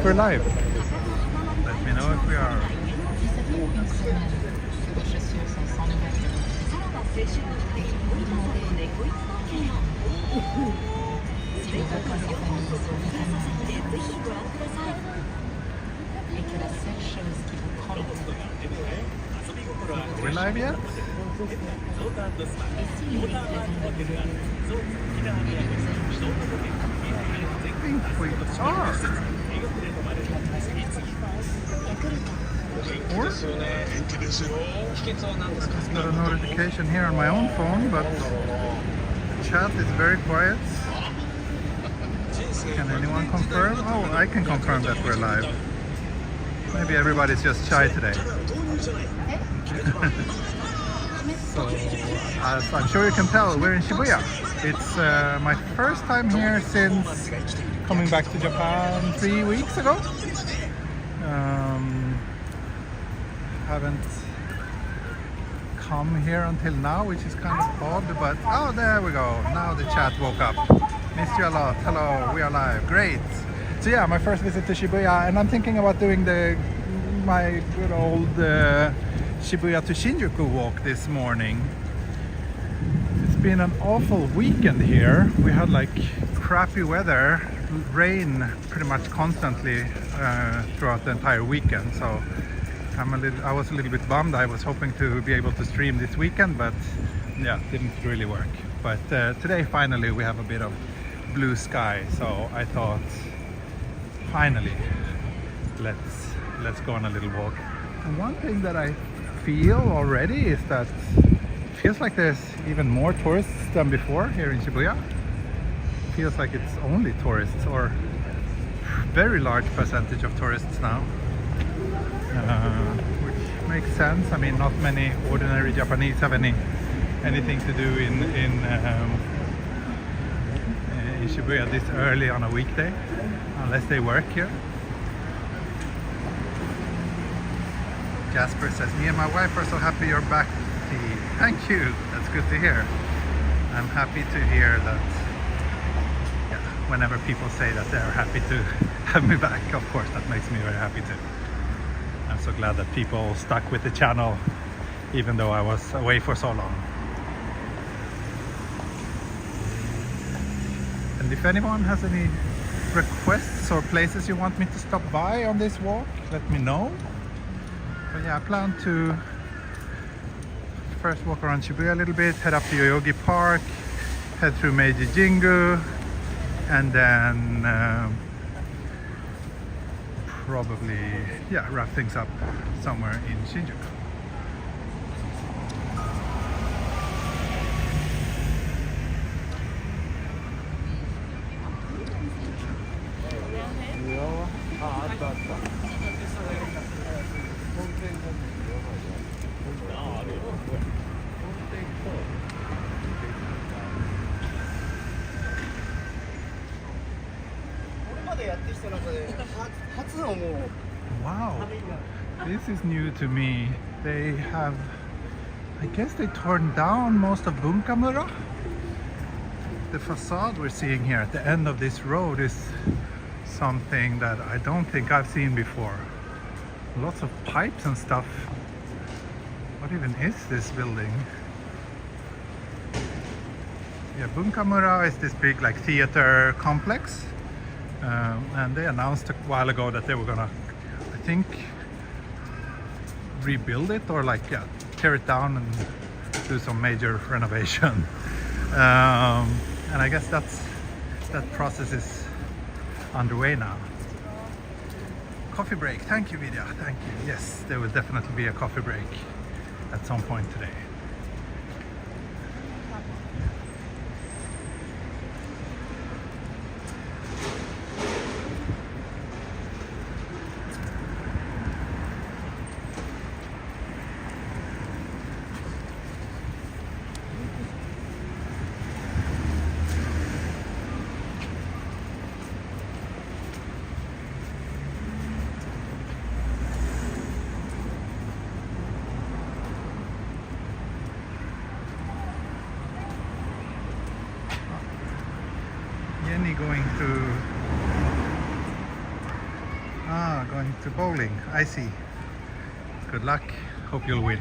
we're live. Let me know if we are. Are we live yet? I think we are. Or I just got a notification here on my own phone, but the chat is very quiet. Can anyone confirm? Oh, I can confirm that we're live. Maybe everybody's just shy today. So, as I'm sure you can tell, we're in Shibuya. It's my first time here since coming back to Japan 3 weeks ago. Haven't come here until now, which is kind of odd, but oh, there we go. Now the chat woke up. Missed you a lot. Hello, we are live. Great. So yeah, my first visit to Shibuya, and I'm thinking about doing my good old Shibuya to Shinjuku walk this morning. It's been an awful weekend here. We had like crappy weather, rain pretty much constantly throughout the entire weekend. So I was a little bit bummed. I was hoping to be able to stream this weekend, but yeah, didn't really work. But today finally we have a bit of blue sky, so I thought finally let's go on a little walk. And one thing that I feel already is that it feels like there's even more tourists than before here in Shibuya. It feels like it's only tourists, or very large percentage of tourists now, which makes sense. I mean, not many ordinary Japanese have anything to do in Shibuya this early on a weekday, unless they work here. Jasper says, me and my wife are so happy you're back, T. Thank you, that's good to hear. I'm happy to hear that, yeah, whenever people say that they're happy to have me back, of course, that makes me very happy too. I'm so glad that people stuck with the channel, even though I was away for so long. And if anyone has any requests or places you want me to stop by on this walk, let me know. But yeah, I plan to first walk around Shibuya a little bit, head up to Yoyogi Park, head through Meiji Jingu, and then probably, yeah, wrap things up somewhere in Shinjuku. Wow, this is new to me. They have, I guess they torn down most of Bunkamura. The facade we're seeing here at the end of this road is something that I don't think I've seen before. Lots of pipes and stuff. What even is this building? Yeah, Bunkamura is this big like theater complex. And they announced a while ago that they were gonna, I think, rebuild it, or like, yeah, tear it down and do some major renovation. And I guess that process is underway now. Coffee break. Thank you, Vidya. Thank you. Yes, there will definitely be a coffee break at some point today. Going going to bowling. I see. Good luck. Hope you'll win.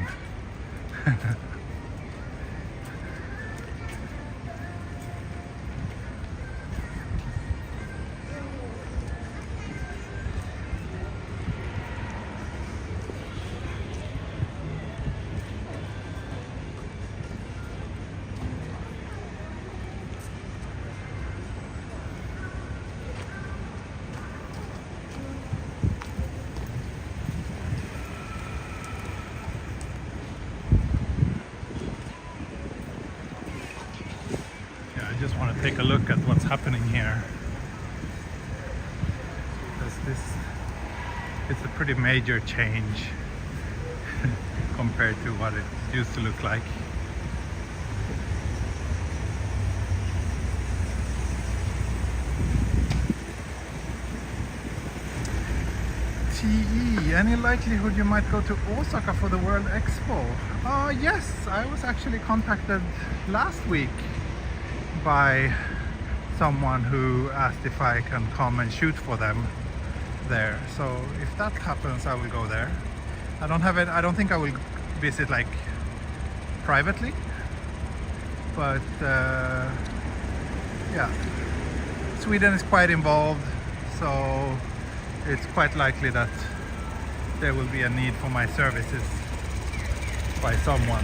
I just want to take a look at what's happening here, because it's a pretty major change compared to what it used to look like. TE, any likelihood you might go to Osaka for the World Expo? Yes, I was actually contacted last week by someone who asked if I can come and shoot for them there. So if that happens, I will go there. I don't have it. I don't think I will visit like privately, but yeah, Sweden is quite involved, so it's quite likely that there will be a need for my services by someone.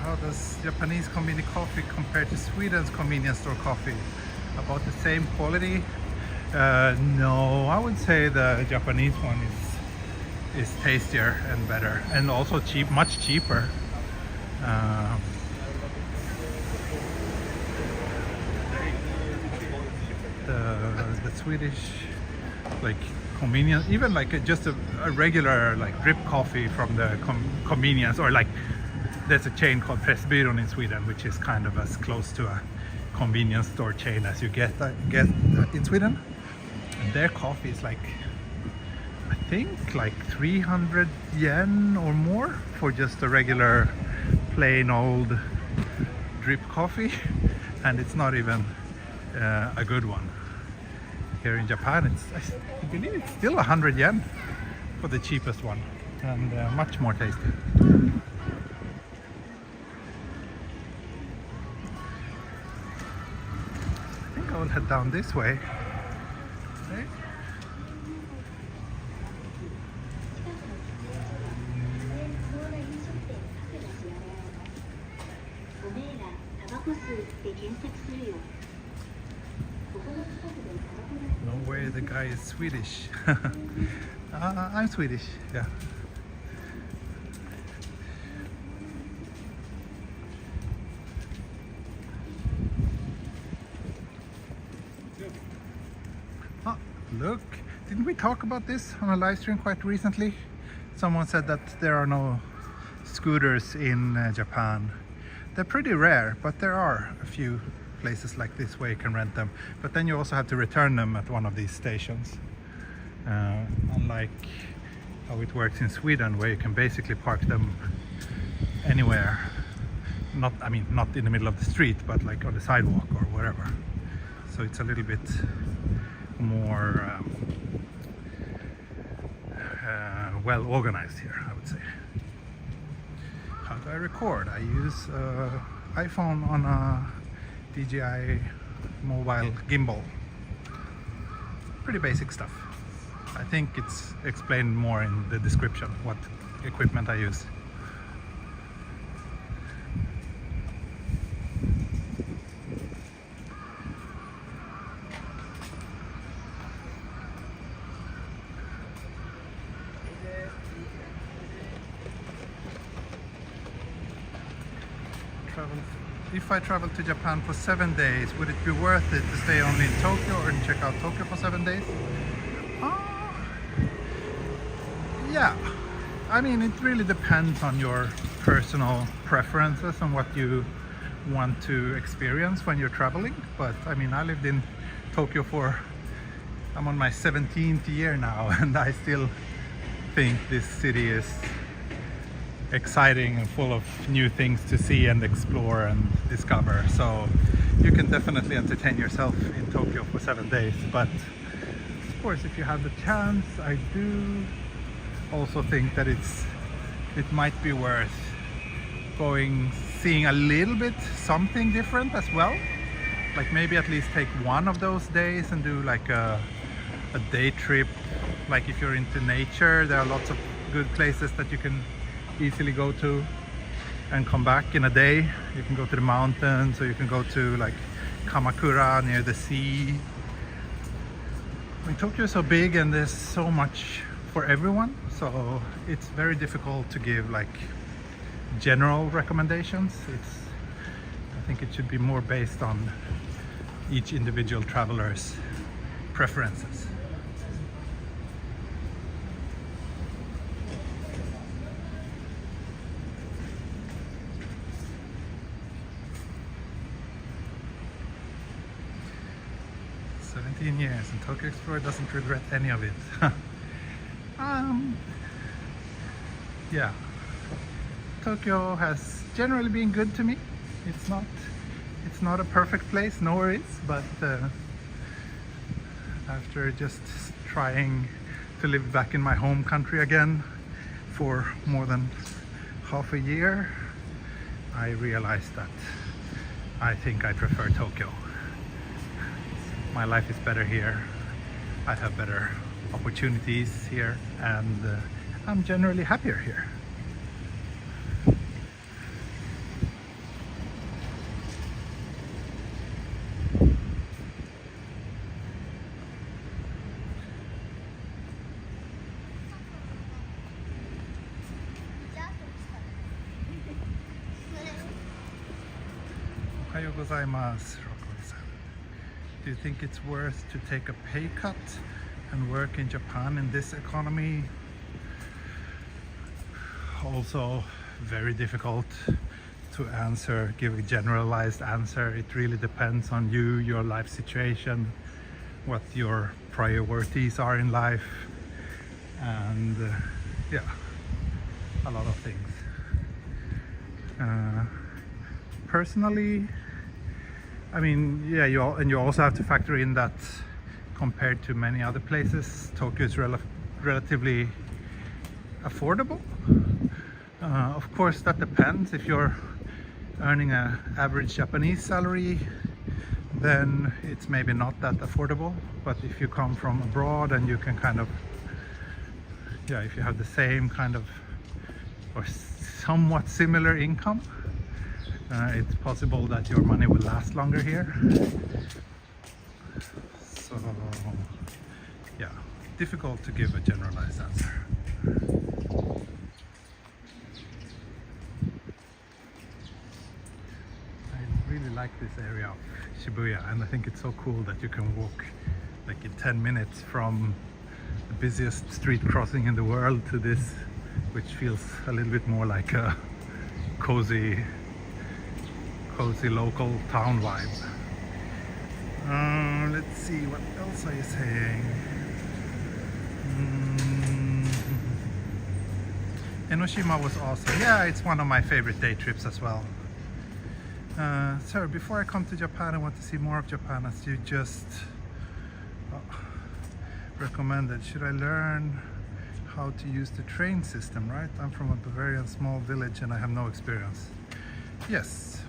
How does Japanese convenience coffee compare to Sweden's convenience store coffee? About the same quality? No, I would say the Japanese one is tastier and better, and also much cheaper. The Swedish, like, convenience, even like just a regular like drip coffee from the convenience, or like there's a chain called Pressbyrån in Sweden, which is kind of as close to a convenience store chain as you get in Sweden. And their coffee is like, I think like 300 yen or more for just a regular plain old drip coffee, and it's not even a good one. Here in Japan, I believe it's still 100 yen for the cheapest one, and much more tasty. I will head down this way. Okay. No way, the guy is Swedish. I'm Swedish, yeah. Look, didn't we talk about this on a live stream quite recently? Someone said that there are no scooters in Japan. They're pretty rare, but there are a few places like this where you can rent them. But then you also have to return them at one of these stations. Unlike how it works in Sweden, where you can basically park them anywhere. Not in the middle of the street, but like on the sidewalk or wherever. So it's a little bit more well organized here, I would say. How do I record? I use iPhone on a DJI mobile gimbal. Pretty basic stuff. I think it's explained more in the description what equipment I use. If I travel to Japan for 7 days, would it be worth it to stay only in Tokyo or check out Tokyo for 7 days? Yeah, I mean, it really depends on your personal preferences and what you want to experience when you're traveling. But I mean, I lived in Tokyo I'm on my 17th year now, and I still think this city is exciting and full of new things to see and explore and discover. So you can definitely entertain yourself in Tokyo for 7 days. But of course, if you have the chance, I do also think that it might be worth going, seeing a little bit something different as well. Like maybe at least take one of those days and do like a day trip. Like if you're into nature, there are lots of good places that you can easily go to and come back in a day. You can go to the mountains, or you can go to like Kamakura near the sea. I mean, Tokyo is so big and there's so much for everyone, so it's very difficult to give like general recommendations. I think it should be more based on each individual traveler's preferences. Years and Tokyo Explorer doesn't regret any of it. Yeah, Tokyo has generally been good to me. It's not a perfect place, nowhere is, but after just trying to live back in my home country again for more than half a year, I realized that I think I prefer Tokyo. My life is better here. I have better opportunities here, and I'm generally happier here. Ohayou gozaimasu. Do you think it's worth to take a pay cut and work in Japan in this economy? Also very difficult to answer, give a generalized answer. It really depends on you, your life situation, what your priorities are in life, and yeah, a lot of things. Personally, I mean, yeah, you also have to factor in that compared to many other places, Tokyo is relatively affordable. Of course, that depends. If you're earning an average Japanese salary, then it's maybe not that affordable. But if you come from abroad and you can kind of, yeah, if you have the same kind of or somewhat similar income, it's possible that your money will last longer here. So yeah, difficult to give a generalized answer. I really like this area of Shibuya, and I think it's so cool that you can walk like in 10 minutes from the busiest street crossing in the world to this, which feels a little bit more like a cozy local town vibe. Let's see, what else are you saying? Enoshima was awesome. Yeah, it's one of my favorite day trips as well. Sir, before I come to Japan, I want to see more of Japan, as you just recommended. Should I learn how to use the train system, right? I'm from a Bavarian small village and I have no experience. Yes.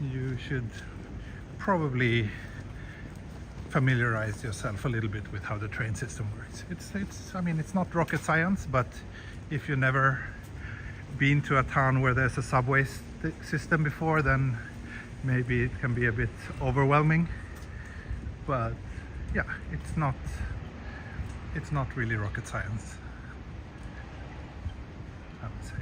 You should probably familiarize yourself a little bit with how the train system works. I mean, it's not rocket science, but if you've never been to a town where there's a subway system before, then maybe it can be a bit overwhelming. But yeah, it's not really rocket science, I would say.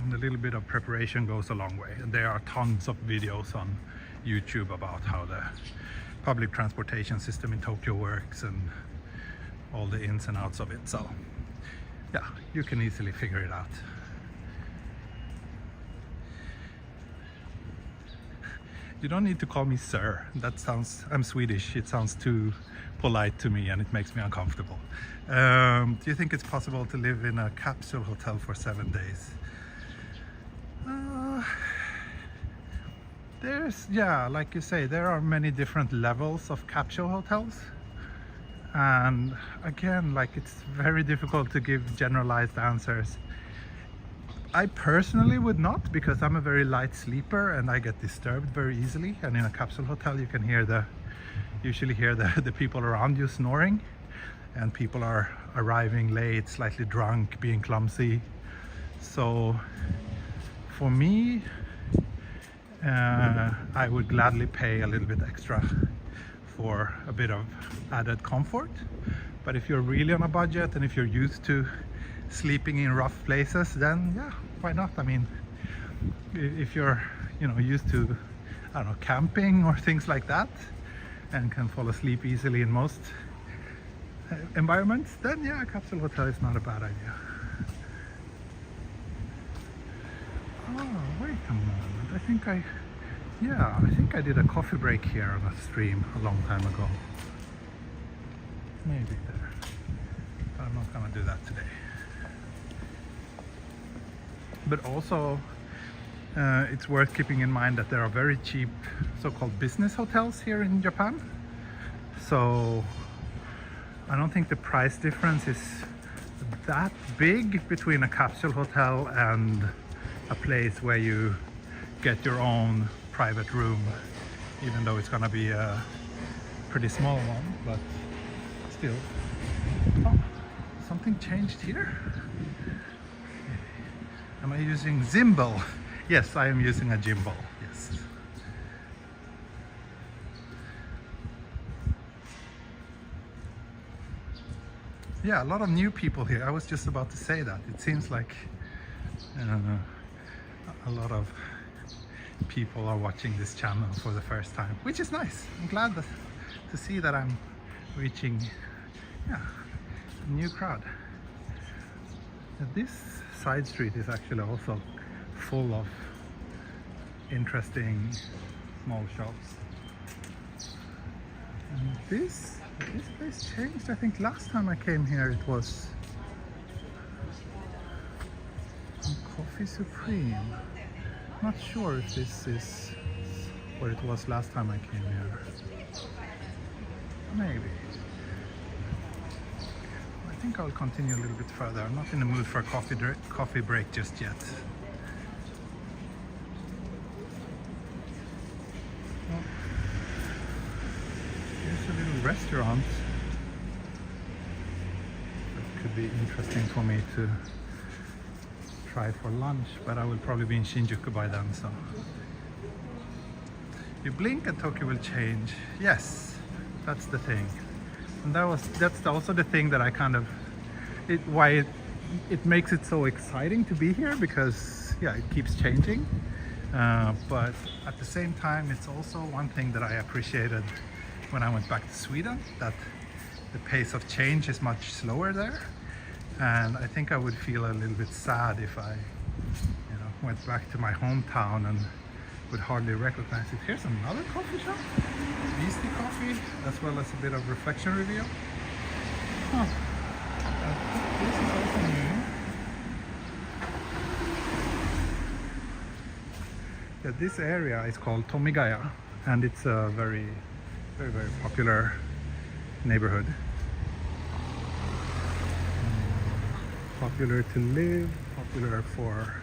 And a little bit of preparation goes a long way, and there are tons of videos on YouTube about how the public transportation system in Tokyo works and all the ins and outs of it. So yeah, you can easily figure it out. You don't need to call me sir. That sounds, I'm Swedish, it sounds too polite to me and it makes me uncomfortable. Do you think it's possible to live in a capsule hotel for 7 days? Yeah, like you say, there are many different levels of capsule hotels. And again, like, it's very difficult to give generalized answers. I personally would not, because I'm a very light sleeper and I get disturbed very easily. And in a capsule hotel, you can usually hear the people around you snoring, and people are arriving late, slightly drunk, being clumsy. So for me, I would gladly pay a little bit extra for a bit of added comfort. But if you're really on a budget and if you're used to sleeping in rough places, then yeah, why not? I mean, if you're used to, I don't know, camping or things like that, and can fall asleep easily in most environments, then yeah, a capsule hotel is not a bad idea. Oh, wait a moment, I think I did a coffee break here on a stream a long time ago. Maybe there, but I'm not gonna do that today. But also, it's worth keeping in mind that there are very cheap so-called business hotels here in Japan. So I don't think the price difference is that big between a capsule hotel and a place where you get your own private room, even though it's gonna be a pretty small one, but still. Oh, something changed here. Am I using gimbal? Yes, I am using a gimbal, yes. Yeah, a lot of new people here. I was just about to say that. It seems like a lot of people are watching this channel for the first time, which is nice. I'm glad to see that I'm reaching, yeah, a new crowd. This side street is actually also full of interesting small shops. And this place changed. I think last time I came here it was Coffee Supreme. Not sure if this is where it was last time I came here. Maybe. I think I'll continue a little bit further. I'm not in the mood for a coffee break just yet. Oh. Here's a little restaurant. That could be interesting for me to try for lunch, but I will probably be in Shinjuku by then, so. You blink and Tokyo will change. Yes, that's the thing. And that's also the thing that I kind of, why it makes it so exciting to be here, because yeah, it keeps changing. But at the same time, it's also one thing that I appreciated when I went back to Sweden, that the pace of change is much slower there. And I think I would feel a little bit sad if I went back to my hometown and would hardly recognize it. Here's another coffee shop, Beastie Coffee, as well as a bit of reflection reveal. Huh. This is also new. Yeah, this area is called Tomigaya, and it's a very, very, very popular neighborhood. Popular to live, popular for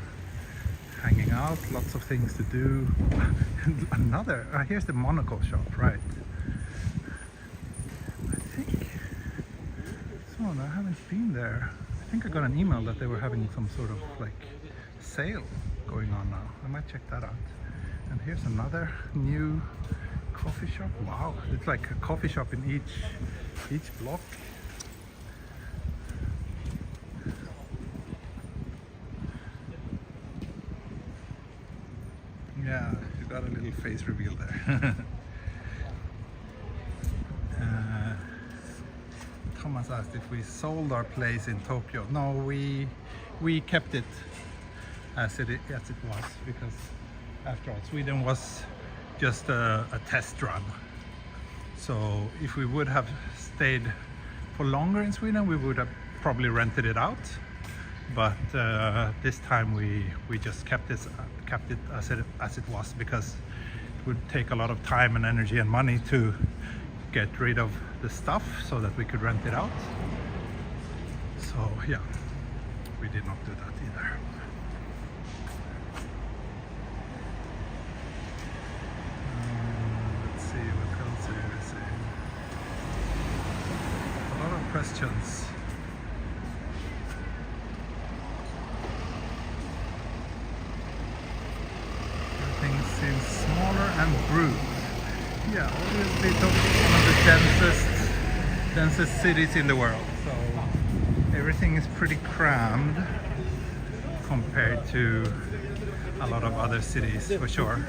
hanging out, lots of things to do. And another, here's the monocle shop, right? I think, I haven't been there. I think I got an email that they were having some sort of like sale going on now. I might check that out. And here's another new coffee shop. Wow, it's like a coffee shop in each block. Yeah, you got a little face reveal there. Thomas asked if we sold our place in Tokyo. No, we kept it as it was, because after all, Sweden was just a test run. So if we would have stayed for longer in Sweden, we would have probably rented it out. But this time we just kept it as it was, because it would take a lot of time and energy and money to get rid of the stuff so that we could rent it out. So yeah, we did not do that either. Let's see, what else are we saying? A lot of questions. Everything seems smaller and brute. Yeah, obviously Tokyo is one of the densest cities in the world, so everything is pretty crammed compared to a lot of other cities, for sure.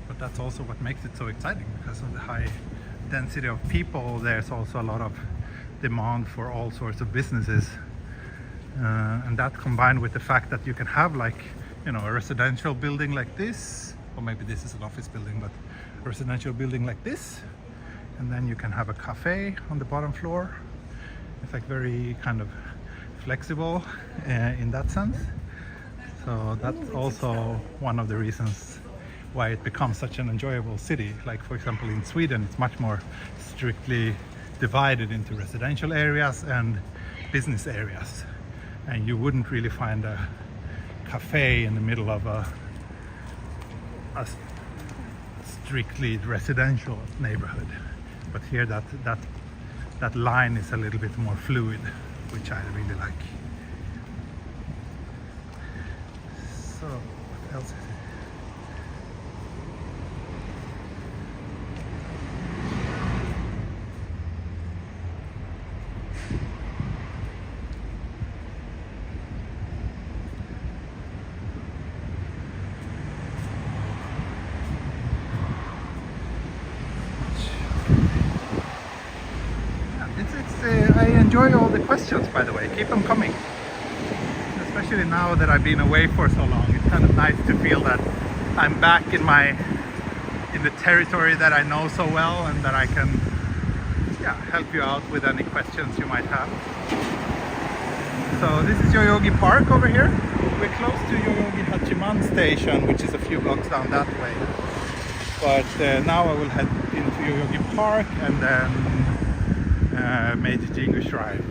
But that's also what makes it so exciting, because of the high density of people. There's also a lot of demand for all sorts of businesses. And that combined with the fact that you can have, like, you know, a residential building like this, or maybe this is an office building, but a residential building like this, and then you can have a cafe on the bottom floor. It's like very kind of flexible in that sense. So that's also one of the reasons why it becomes such an enjoyable city. Like, for example, in Sweden, it's much more strictly divided into residential areas and business areas. And you wouldn't really find a cafe in the middle of a strictly residential neighborhood. But here that line is a little bit more fluid, which I really like. So what else is it? I enjoy all the questions, by the way. Keep them coming. Especially now that I've been away for so long. It's kind of nice to feel that I'm back in the territory that I know so well, and that I can help you out with any questions you might have. So this is Yoyogi Park over here. We're close to Yoyogi Hachiman station, which is a few blocks down that way. But now I will head into Yoyogi Park and then Meiji Jingu Shrine.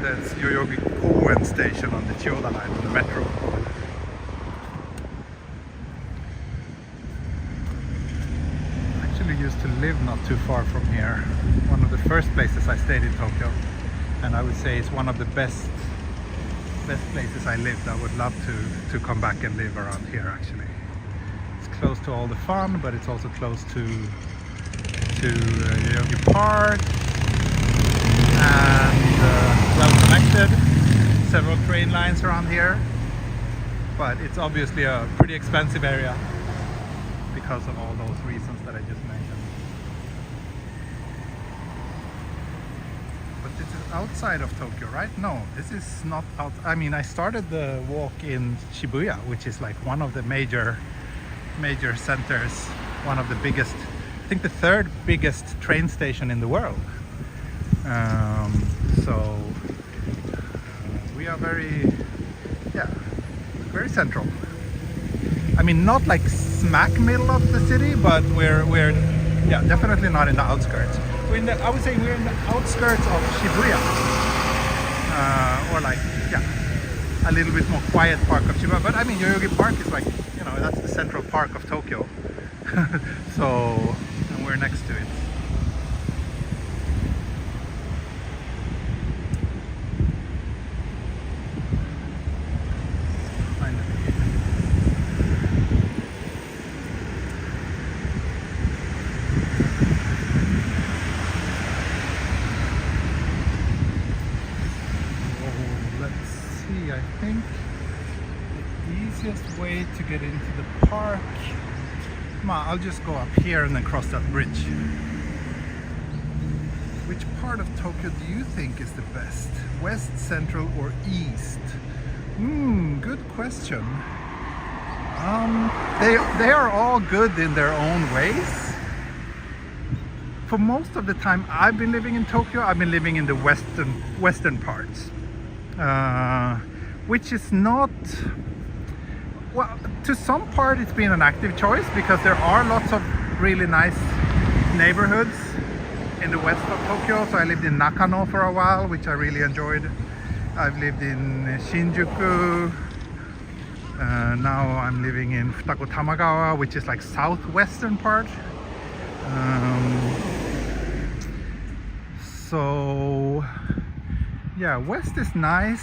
That's Yoyogi Koen station on the Chiyoda line on the metro. I actually used to live not too far from here. One of the first places I stayed in Tokyo, and I would say it's one of the best places I lived. I would love to come back and live around here, actually. Close to all the fun, but it's also close to Yoyogi Park, and well connected. Several train lines around here, but it's obviously a pretty expensive area because of all those reasons that I just mentioned. But this is outside of Tokyo, right? No, this is not out. I mean, I started the walk in Shibuya, which is like one of the major centers, one of the biggest, I think the third biggest train station in the world. So we are very central. I mean, not like smack middle of the city, but we're definitely not in the outskirts. I would say we're in the outskirts of Shibuya, or like a little bit more quiet part of Shibuya. But I mean, Yoyogi Park is like, you know, that's the central park of Tokyo. So, and we're next to it. I think the easiest way to get into the park, I'll just go up here and then cross that bridge. Which part of Tokyo do you think is the best? West, central, or east? Good question. They are all good in their own ways. For most of the time I've been living in Tokyo, I've been living in the western parts, which is not, well, to some part it's been an active choice because there are lots of really nice neighborhoods in the west of Tokyo. So I lived in Nakano for a while, which I really enjoyed. I've lived in Shinjuku. Now I'm living in Tomigaya, which is like southwestern part. So yeah, west is nice,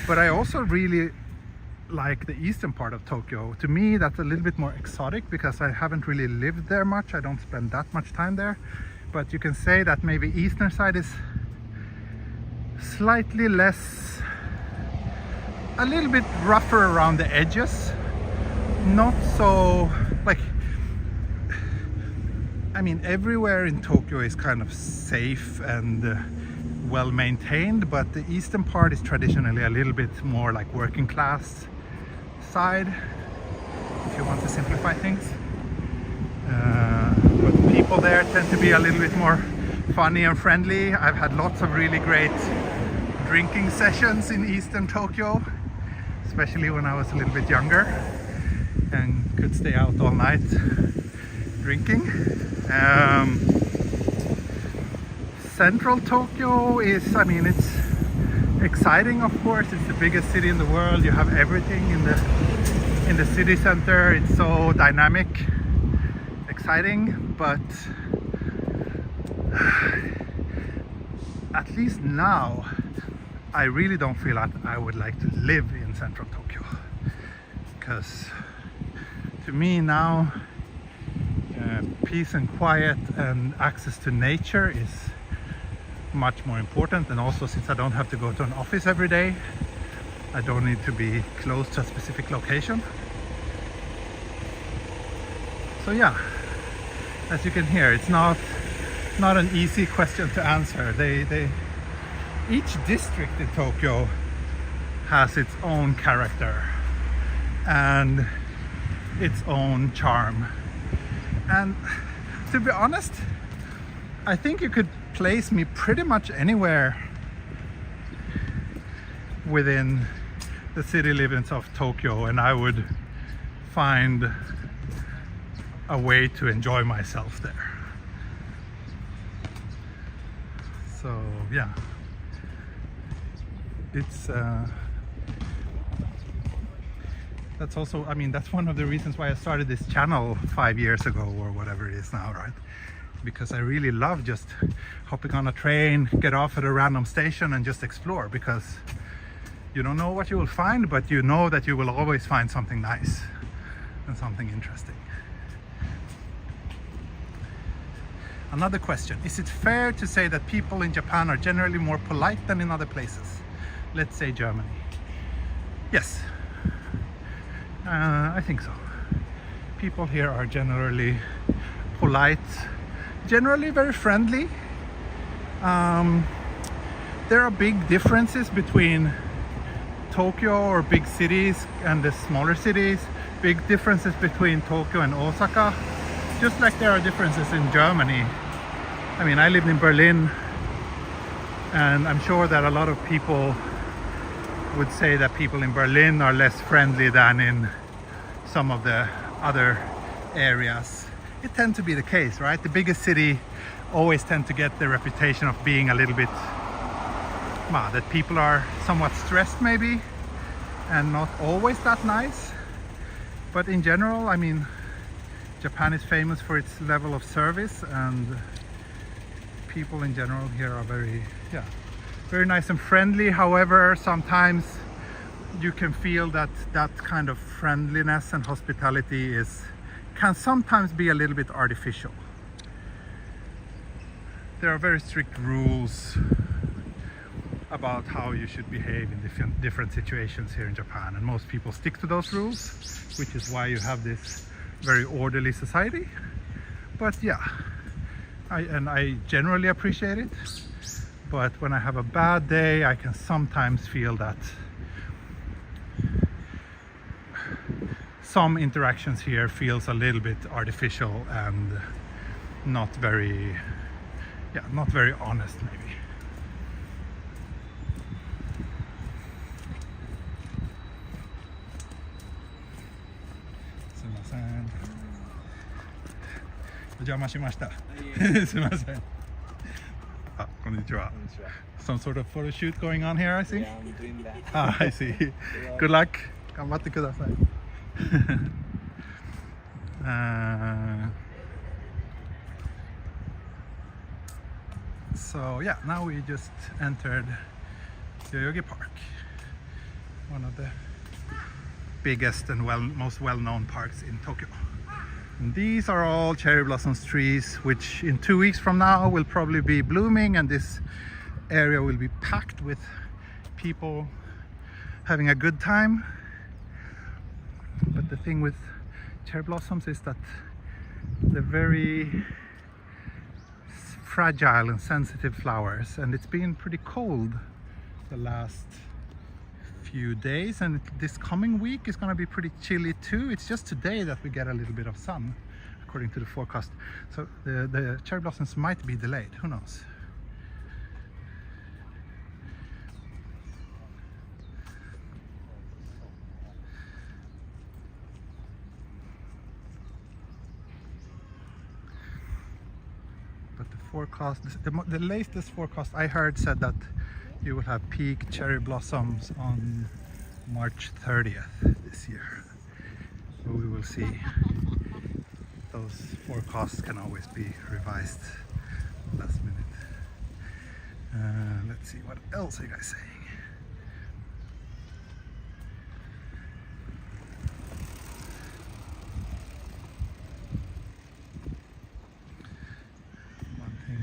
but I also really like the eastern part of Tokyo. To me that's a little bit more exotic because I haven't really lived there much. I don't spend that much time there, but you can say that maybe eastern side is slightly less, a little bit rougher around the edges, not so like, I mean everywhere in Tokyo is kind of safe and well maintained, but the eastern part is traditionally a little bit more like working class side, if you want to simplify things. But people there tend to be a little bit more funny and friendly. I've had lots of really great drinking sessions in eastern Tokyo, especially when I was a little bit younger and could stay out all night drinking. Central Tokyo is, I mean, it's exciting, of course. It's the biggest city in the world. You have everything in the city center. It's so dynamic, exciting, but at least now I really don't feel that I would like to live in central Tokyo, because to me now peace and quiet and access to nature is much more important. And also, since I don't have to go to an office every day, I don't need to be close to a specific location. So yeah, as you can hear, it's not an easy question to answer. Each district in Tokyo has its own character and its own charm. And to be honest, I think you could place me pretty much anywhere within the city limits of Tokyo and I would find a way to enjoy myself there. So yeah, it's that's also, I mean, that's one of the reasons why I started this channel 5 years ago or whatever it is now, right? Because I really love just hopping on a train, get off at a random station and just explore, because you don't know what you will find, but you know that you will always find something nice and something interesting. Another question: is it fair to say that people in Japan are generally more polite than in other places? Let's say Germany. Yes, I think so. People here are generally polite, generally very friendly. There are big differences between Tokyo or big cities and the smaller cities, big differences between Tokyo and Osaka, just like there are differences in Germany. I mean, I lived in Berlin, and I'm sure that a lot of people would say that people in Berlin are less friendly than in some of the other areas. It tends to be the case, right? The biggest city always tend to get the reputation of being a little bit, that people are somewhat stressed maybe, and not always that nice. But in general, I mean, Japan is famous for its level of service, and people in general here are very nice and friendly. However, sometimes you can feel that that kind of friendliness and hospitality can sometimes be a little bit artificial. There are very strict rules about how you should behave in different situations here in Japan, and most people stick to those rules, which is why you have this very orderly society. But yeah, I generally appreciate it, but when I have a bad day, I can sometimes feel that some interactions here feels a little bit artificial and not very honest, maybe. Some sort of photo shoot going on here, I see. Yeah, I'm doing that. Ah, I see. Good luck. 頑張ってください. So yeah, now we just entered Yoyogi Park, one of the biggest and most well-known parks in Tokyo. And these are all cherry blossoms trees, which in 2 weeks from now will probably be blooming, and this area will be packed with people having a good time. But the thing with cherry blossoms is that they're very fragile and sensitive flowers, and it's been pretty cold the last few days, and this coming week is going to be pretty chilly too. It's just today that we get a little bit of sun according to the forecast, so the cherry blossoms might be delayed, who knows. But the forecast, the latest forecast I heard said that you will have peak cherry blossoms on March 30th this year. So we will see. Those forecasts can always be revised last minute. Let's see, what else are you guys saying?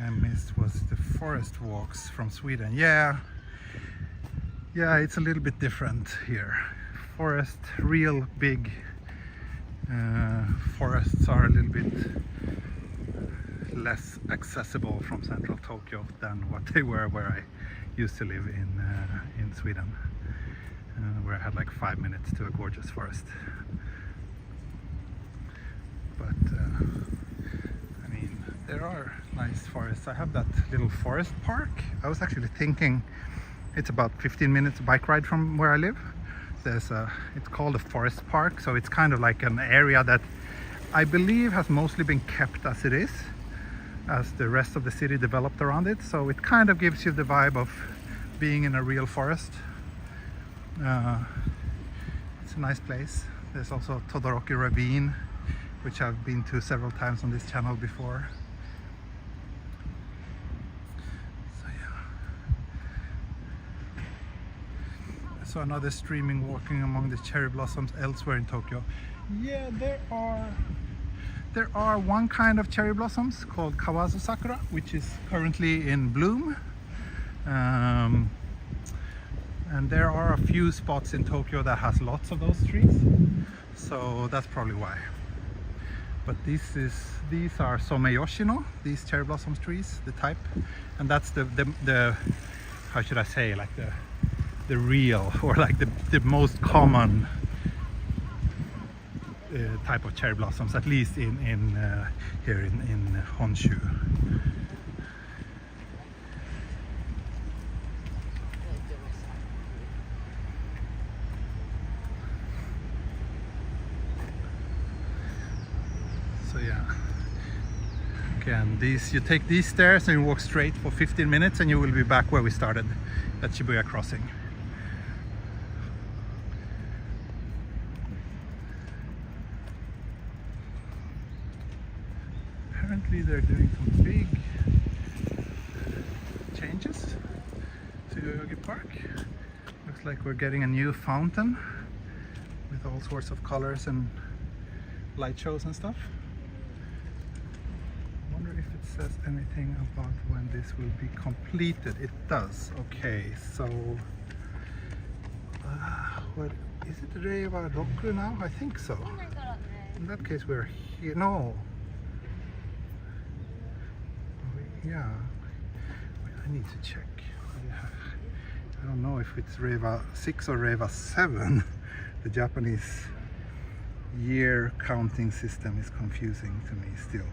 I missed was the forest walks from Sweden. Yeah, it's a little bit different here. Forest, real big forests are a little bit less accessible from central Tokyo than what they were where I used to live in Sweden, where I had like 5 minutes to a gorgeous forest. But there are nice forests. I have that little forest park. I was actually thinking it's about 15 minutes bike ride from where I live. It's called a forest park, so it's kind of like an area that I believe has mostly been kept as it is, as the rest of the city developed around it. So it kind of gives you the vibe of being in a real forest. It's a nice place. There's also Todoroki Ravine, which I've been to several times on this channel before. So another streaming walking among the cherry blossoms elsewhere in Tokyo. Yeah, there are one kind of cherry blossoms called Kawazu Sakura, which is currently in bloom. And there are a few spots in Tokyo that has lots of those trees. So that's probably why. But these are Someyoshino, these cherry blossoms trees, the type. And that's the how should I say, like the real, or like the most common type of cherry blossoms, at least in here in Honshu. So yeah, again, you take these stairs and you walk straight for 15 minutes and you will be back where we started, at Shibuya Crossing. Apparently they're doing some big changes to Yoyogi Park. Looks like we're getting a new fountain with all sorts of colors and light shows and stuff. I wonder if it says anything about when this will be completed. It does. Okay, so what is it, Reiwa Roku now? I think so. In that case we're here. No. yeah, I need to check. I don't know if it's Reiwa 6 or Reiwa 7. The Japanese year counting system is confusing to me still.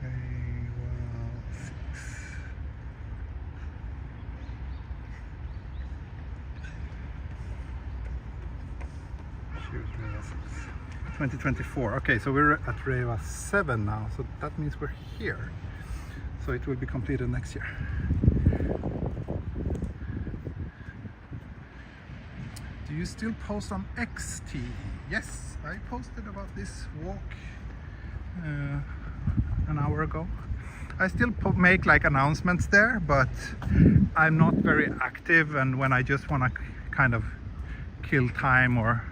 Reiwa 6. Here's Reiwa 6. 2024. Okay, so we're at Reiwa 7 now, so that means we're here. So it will be completed next year. Do you still post on XT? Yes, I posted about this walk an hour ago. I still make like announcements there, but I'm not very active, and when I just want to kind of kill time or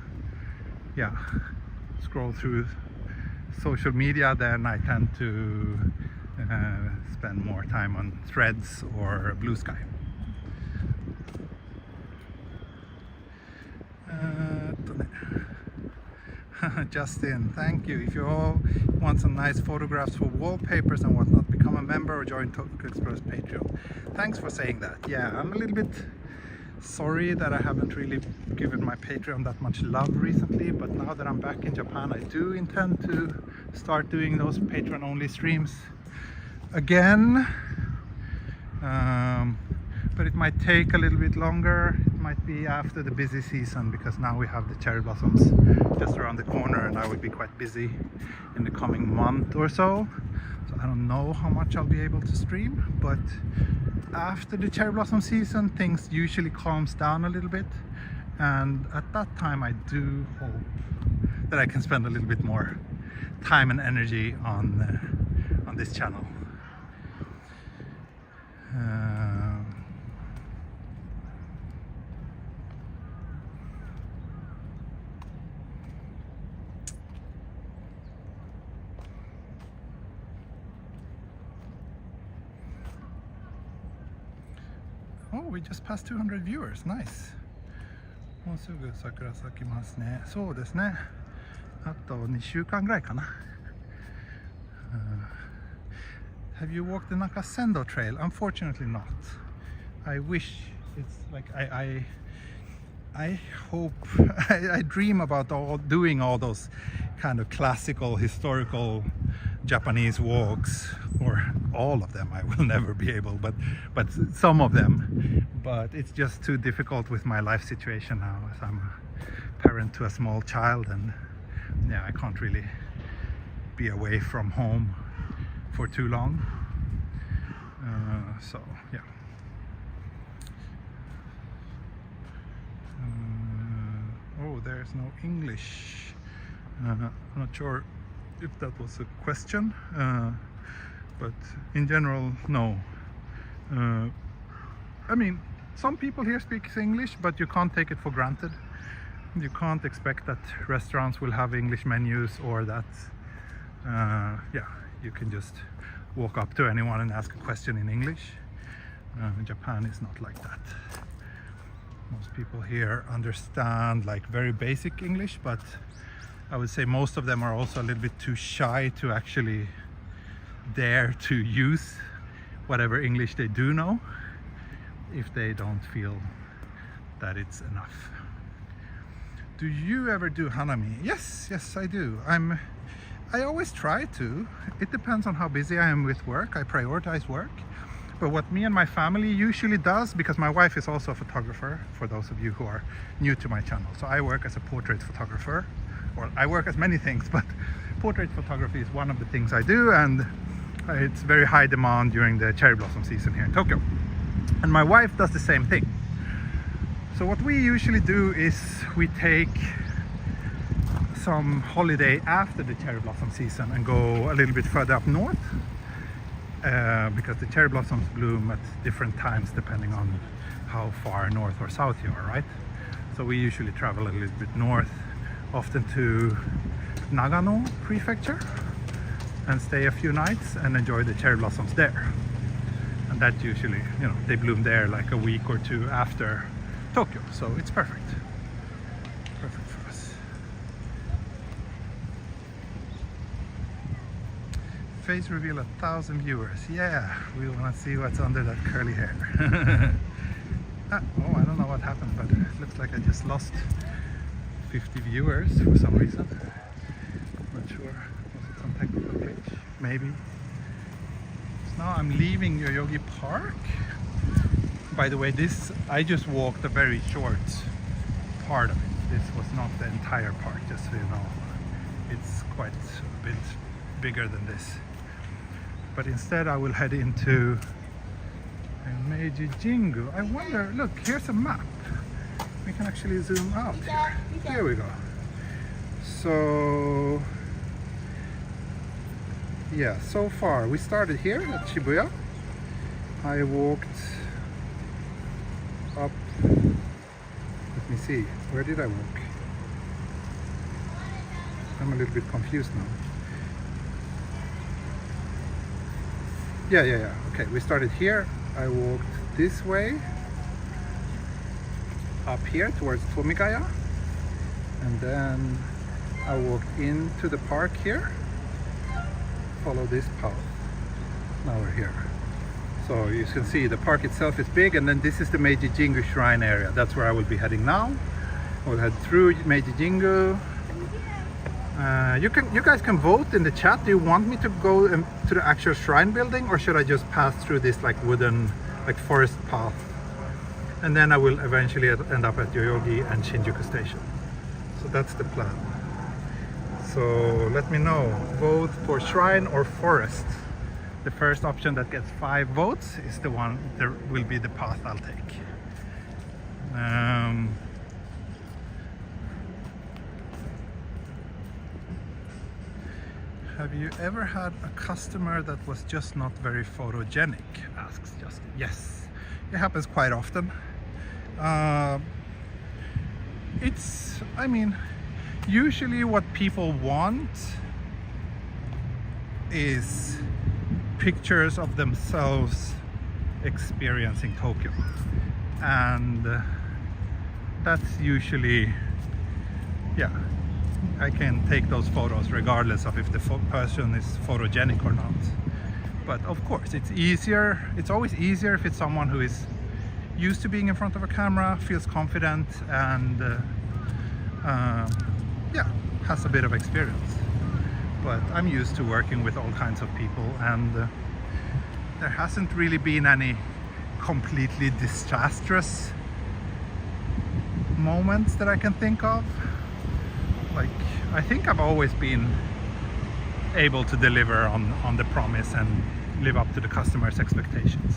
scroll through social media, then I tend to spend more time on Threads or Blue Sky. Justin, thank you. If you all want some nice photographs for wallpapers and whatnot, become a member or join Tokyo Express Patreon. Thanks for saying that. Yeah, I'm a little bit sorry that I haven't really given my Patreon that much love recently, but now that I'm back in Japan, I do intend to start doing those Patreon only streams again. But it might take a little bit longer. It might be after the busy season, because now we have the cherry blossoms just around the corner and I will be quite busy in the coming month or so. So I don't know how much I'll be able to stream, but after the cherry blossom season things usually calms down a little bit, and at that time I do hope that I can spend a little bit more time and energy on this channel. Oh, we just passed 200 viewers. Nice. もうすぐ桜咲きますね。そうですね。あと2週間ぐらいかな。Have you walked the Nakasendo Trail? Unfortunately not. I wish. It's like I hope I dream about doing all those kind of classical historical Japanese walks, or all of them. I will never be able, but some of them. But it's just too difficult with my life situation now, as I'm a parent to a small child, and yeah, I can't really be away from home for too long. So yeah. Oh, there's no English. I'm not sure if that was a question, but in general, no. I mean, some people here speak English, but you can't take it for granted. You can't expect that restaurants will have English menus, or that yeah, you can just walk up to anyone and ask a question in English. Japan is not like that. Most people here understand like very basic English, but I would say most of them are also a little bit too shy to actually dare to use whatever English they do know, if they don't feel that it's enough. Do you ever do hanami? Yes, I do. I always try to. It depends on how busy I am with work. I prioritize work. But what me and my family usually does, because my wife is also a photographer, for those of you who are new to my channel. So I work as a portrait photographer, or I work as many things, but portrait photography is one of the things I do, and it's very high demand during the cherry blossom season here in Tokyo. And my wife does the same thing. So what we usually do is we take some holiday after the cherry blossom season and go a little bit further up north, because the cherry blossoms bloom at different times depending on how far north or south you are, right? So we usually travel a little bit north, often to Nagano prefecture, and stay a few nights and enjoy the cherry blossoms there. And that usually, you know, they bloom there like a week or two after Tokyo, so it's perfect. Perfect for us. Face reveal 1,000 viewers. Yeah, we want to see what's under that curly hair. Oh, I don't know what happened, but it looks like I just lost 50 viewers for some reason. Not sure. Was it some technical glitch? Maybe. So now I'm leaving Yoyogi Park. By the way, this I just walked a very short part of it. This was not the entire park, just so you know. It's quite a bit bigger than this. But instead I will head into Meiji Jingu. I wonder, look, here's a map. We can actually zoom out here. There we go. So yeah, so far we started here at Shibuya. I walked up, let me see, where did I walk? I'm a little bit confused now. Yeah. Okay, we started here. I walked this way up here towards Tomigaya, and then I walked into the park here. Follow this path. Now we're here. So you can see the park itself is big, and then this is the Meiji Jingu Shrine area. That's where I will be heading now. I will head through Meiji Jingu. You guys can vote in the chat. Do you want me to go to the actual shrine building, or should I just pass through this like wooden, like forest path? And then I will eventually end up at Yoyogi and Shinjuku station. So that's the plan. So let me know. Vote for shrine or forest. The first option that gets 5 votes is the one that will be the path I'll take. Have you ever had a customer that was just not very photogenic? Asks Justin. Yes, it happens quite often. I mean, usually what people want is pictures of themselves experiencing Tokyo, and that's usually, yeah, I can take those photos regardless of if the person is photogenic or not. But of course it's easier, it's always easier if it's someone who is used to being in front of a camera, feels confident, and yeah, has a bit of experience. But I'm used to working with all kinds of people, and there hasn't really been any completely disastrous moments that I can think of. Like, I think I've always been able to deliver on the promise and live up to the customer's expectations.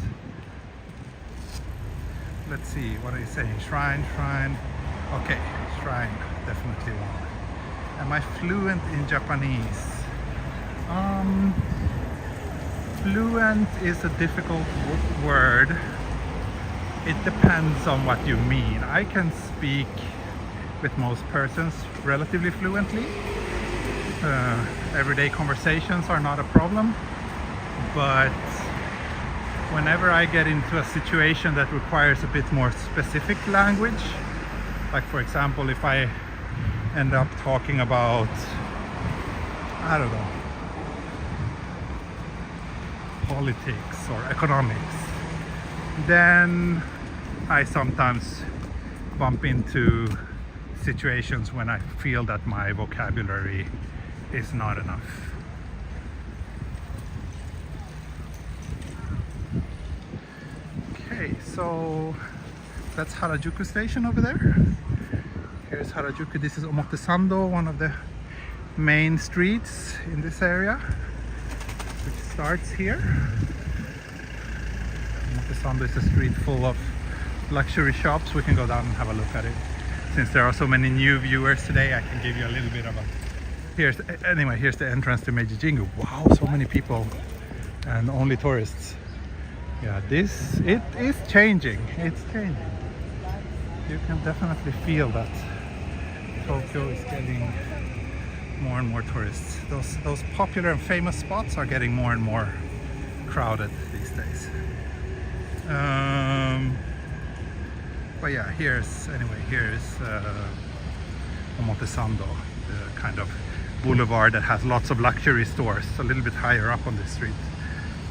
Let's see, what are you saying? Shrine. Okay, shrine, definitely one. Am I fluent in Japanese? Fluent is a difficult word. It depends on what you mean. I can speak with most persons relatively fluently. Everyday conversations are not a problem, but whenever I get into a situation that requires a bit more specific language, like for example if I end up talking about, I don't know, politics or economics, then I sometimes bump into situations when I feel that my vocabulary is not enough. Okay, so that's Harajuku station over there. Here's Harajuku. This is Omotesando, one of the main streets in this area, which starts here. Omotesando is a street full of luxury shops. We can go down and have a look at it. Since there are so many new viewers today, I can give you a little bit of a... Here's the entrance to Meiji Jingu. Wow, so many people and only tourists. Yeah, it is changing. It's changing. You can definitely feel that Tokyo is getting more and more tourists. Those popular and famous spots are getting more and more crowded these days. But yeah, here's Omotesando, the kind of boulevard that has lots of luxury stores. A little bit higher up on the street,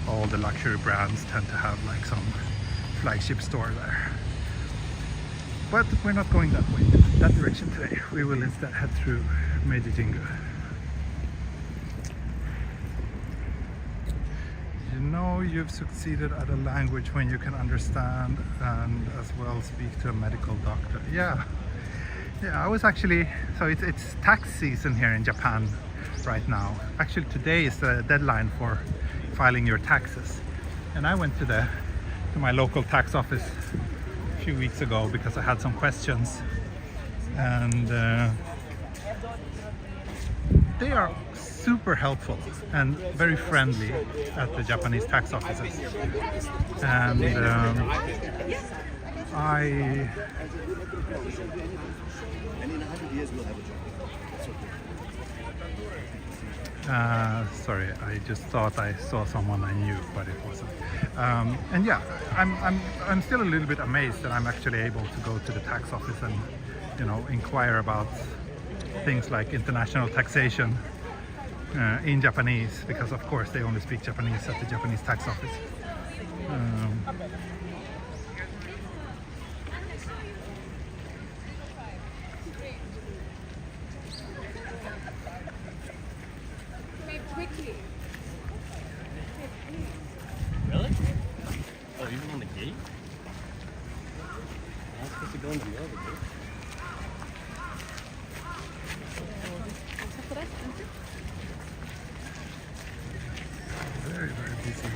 all the luxury brands tend to have like some flagship store there. But we're not going that direction today. We will instead head through Meiji Jingu. You know you've succeeded at a language when you can understand and as well speak to a medical doctor. Yeah, I was actually, so it's tax season here in Japan right now. Actually today is the deadline for filing your taxes. And I went to my local tax office a few weeks ago because I had some questions, and they are super helpful and very friendly at the Japanese tax offices. And sorry, I just thought I saw someone I knew, but it wasn't. And yeah, I'm still a little bit amazed that I'm actually able to go to the tax office and, you know, inquire about things like international taxation in Japanese, because of course they only speak Japanese at the Japanese tax office. Really? Oh, even on the gate? I'm supposed to go into the other gate. Very, very busy.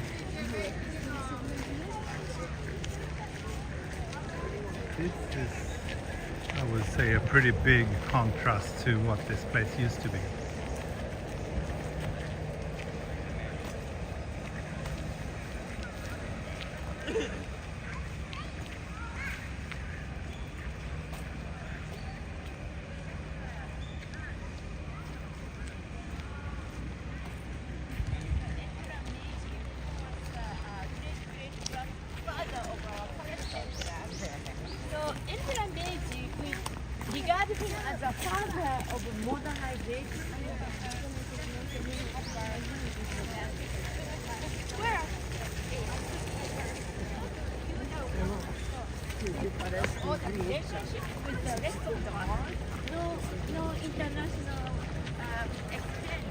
This is, I would say, a pretty big contrast to what this place used to be. Emperor Meiji regarded him as a father of modernization. Where? Oh, the relationship with the rest of the world? No international exchange.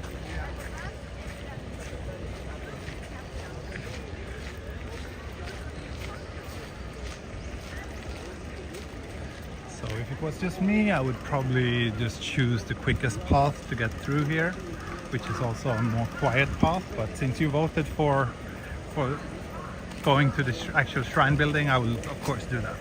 So if it was just me, I would probably just choose the quickest path to get through here, which is also a more quiet path. But since you voted for going to the actual shrine building, I will of course do that.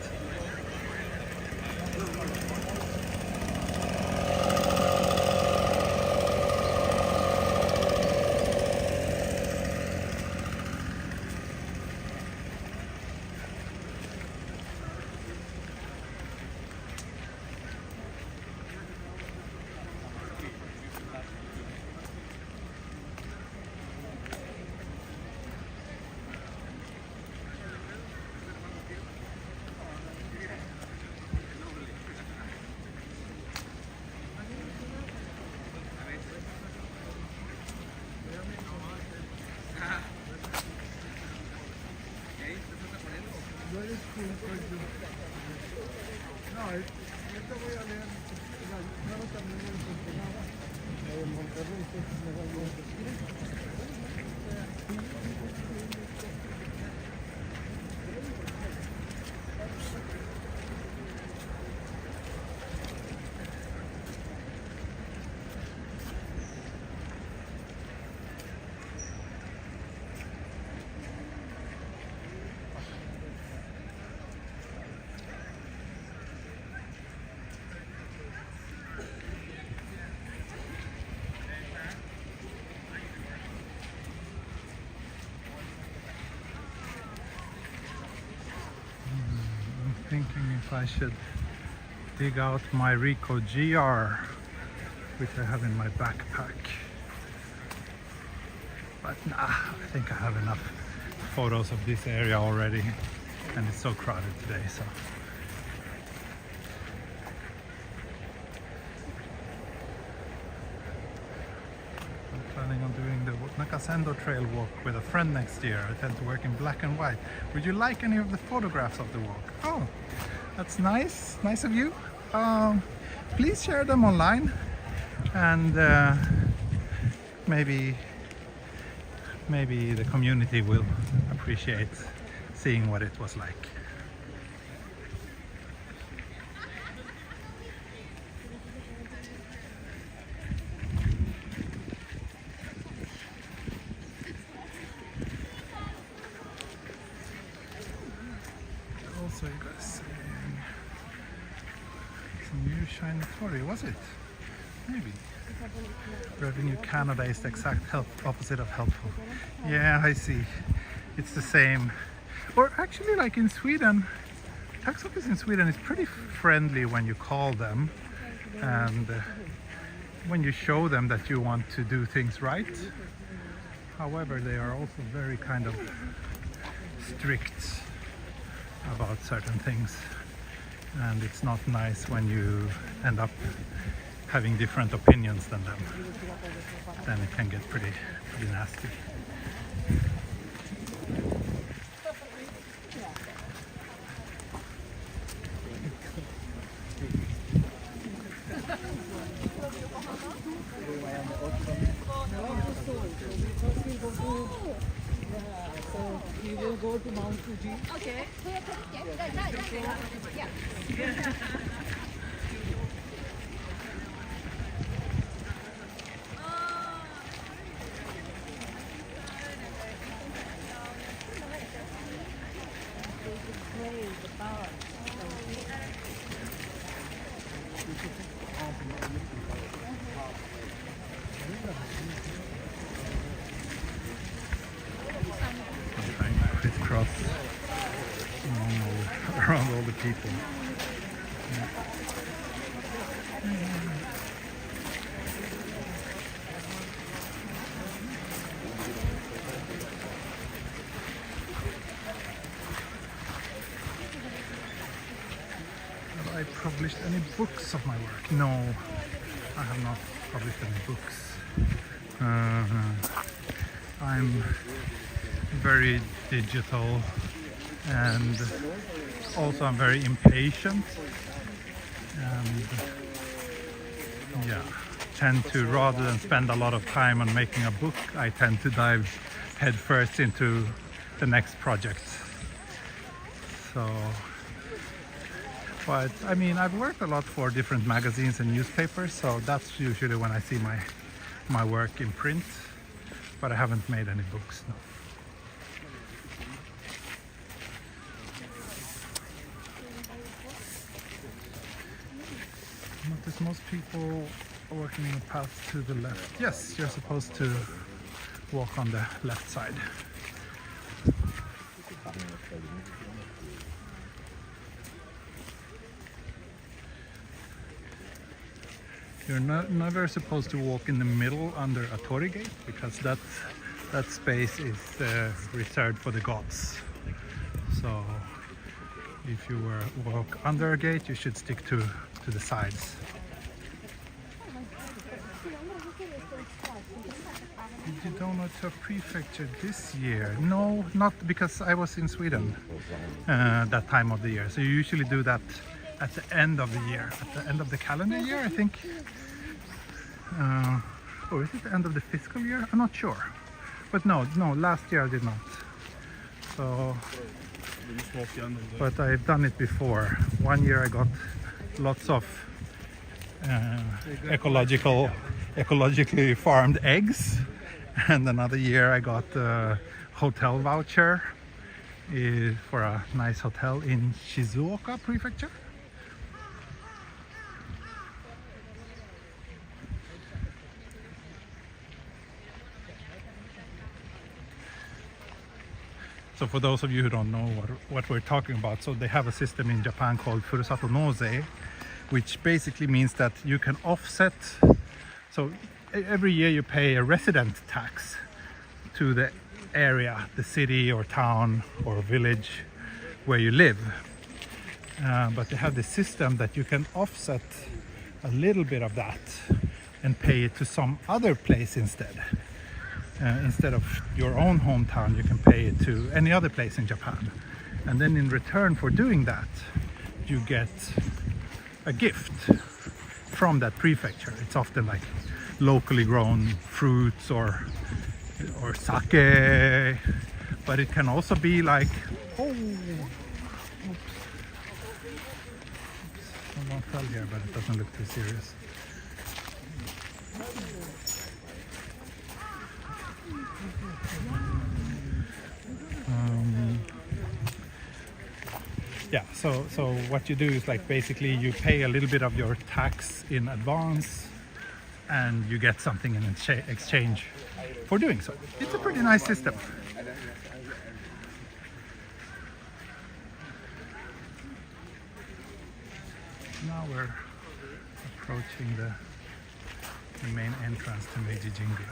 Thinking if I should dig out my Ricoh GR, which I have in my backpack. But nah, I think I have enough photos of this area already, and it's so crowded today, so. Nakasendo Trail walk with a friend next year. I tend to work in black and white. Would you like any of the photographs of the walk? Oh, that's nice. Nice of you. Please share them online, and maybe the community will appreciate seeing what it was like. Also, you guys saying it's a new shiny toy, was it? Maybe. Revenue Canada is the exact opposite of helpful. Yeah, I see. It's the same. Or actually, like in Sweden, tax office in Sweden is pretty friendly when you call them, and when you show them that you want to do things right. However, they are also very kind of strict about certain things, and it's not nice when you end up having different opinions than them. Then it can get pretty nasty. So we will go to Mount Fuji. Okay. I'm trying to crisscross around all the people. Have I published any books of my work? No, I have not published any books. I'm very digital, and also I'm very impatient, and yeah, tend to, rather than spend a lot of time on making a book, I tend to dive headfirst into the next project. So, but I mean, I've worked a lot for different magazines and newspapers, so that's usually when I see my work in print, but I haven't made any books, no. Notice most people are walking in the path to the left. Yes, you're supposed to walk on the left side. You're never supposed to walk in the middle under a torii gate, because that space is reserved for the gods. So if you walk under a gate, you should stick to the sides. Did you donate to a prefecture this year? No, not because I was in Sweden that time of the year. So you usually do that at the end of the year, at the end of the calendar year, I think. Or is it the end of the fiscal year? I'm not sure. But no, last year I did not. So, but I've done it before. One year I got lots of ecologically farmed eggs, and another year I got a hotel voucher for a nice hotel in Shizuoka prefecture. So for those of you who don't know what we're talking about, so they have a system in Japan called Furusato Nozei, which basically means that you can offset, so every year you pay a resident tax to the area, the city or town or village where you live. But they have this system that you can offset a little bit of that and pay it to some other place instead. instead of your own hometown, you can pay it to any other place in Japan. And then in return for doing that, you get a gift from that prefecture. It's often like locally grown fruits or sake, but it can also be like, someone fell here, but it doesn't look too serious. Yeah, so what you do is like basically you pay a little bit of your tax in advance and you get something in exchange for doing so. It's a pretty nice system. Now we're approaching the main entrance to Meiji Jingu.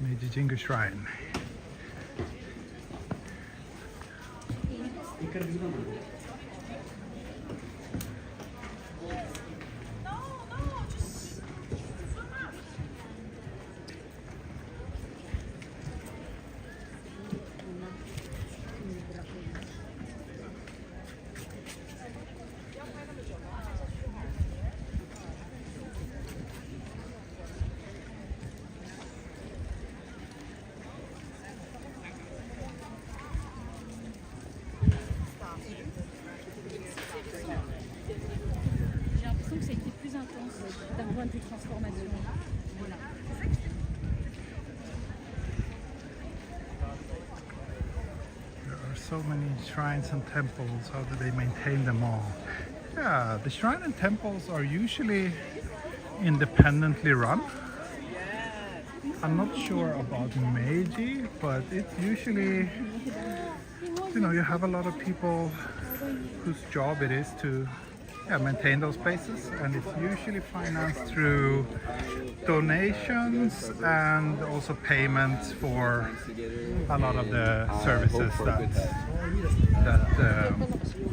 Meiji Jingu Shrine. J'ai l'impression que ça a été plus intense d'un point de vue transformation. Voilà. There are so many shrines and temples. How do they maintain them all? Yeah, the shrine and temples are usually independently run. I'm not sure about Meiji, but it's usually, you know, you have a lot of people whose job it is to maintain those places, and it's usually financed through donations and also payments for a lot of the services that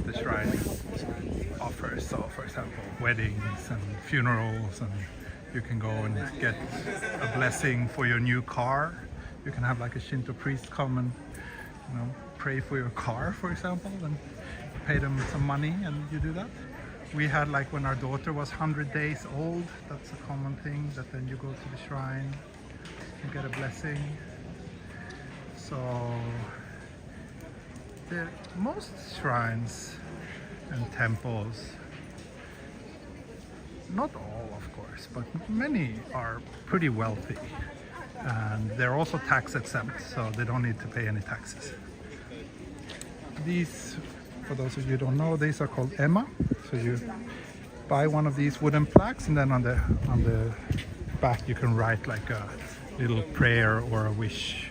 the shrine offers. So, for example, weddings and funerals, and you can go and get a blessing for your new car. You can have like a Shinto priest come and, you know, pray for your car, for example, and pay them some money, and you do that. We had like when our daughter was 100 days old, that's a common thing, that then you go to the shrine and get a blessing. So most shrines and temples, not all of course, but many are pretty wealthy, and they're also tax exempt, so they don't need to pay any taxes. These, for those of you who don't know, these are called ema. So you buy one of these wooden plaques, and then on the back you can write like a little prayer or a wish.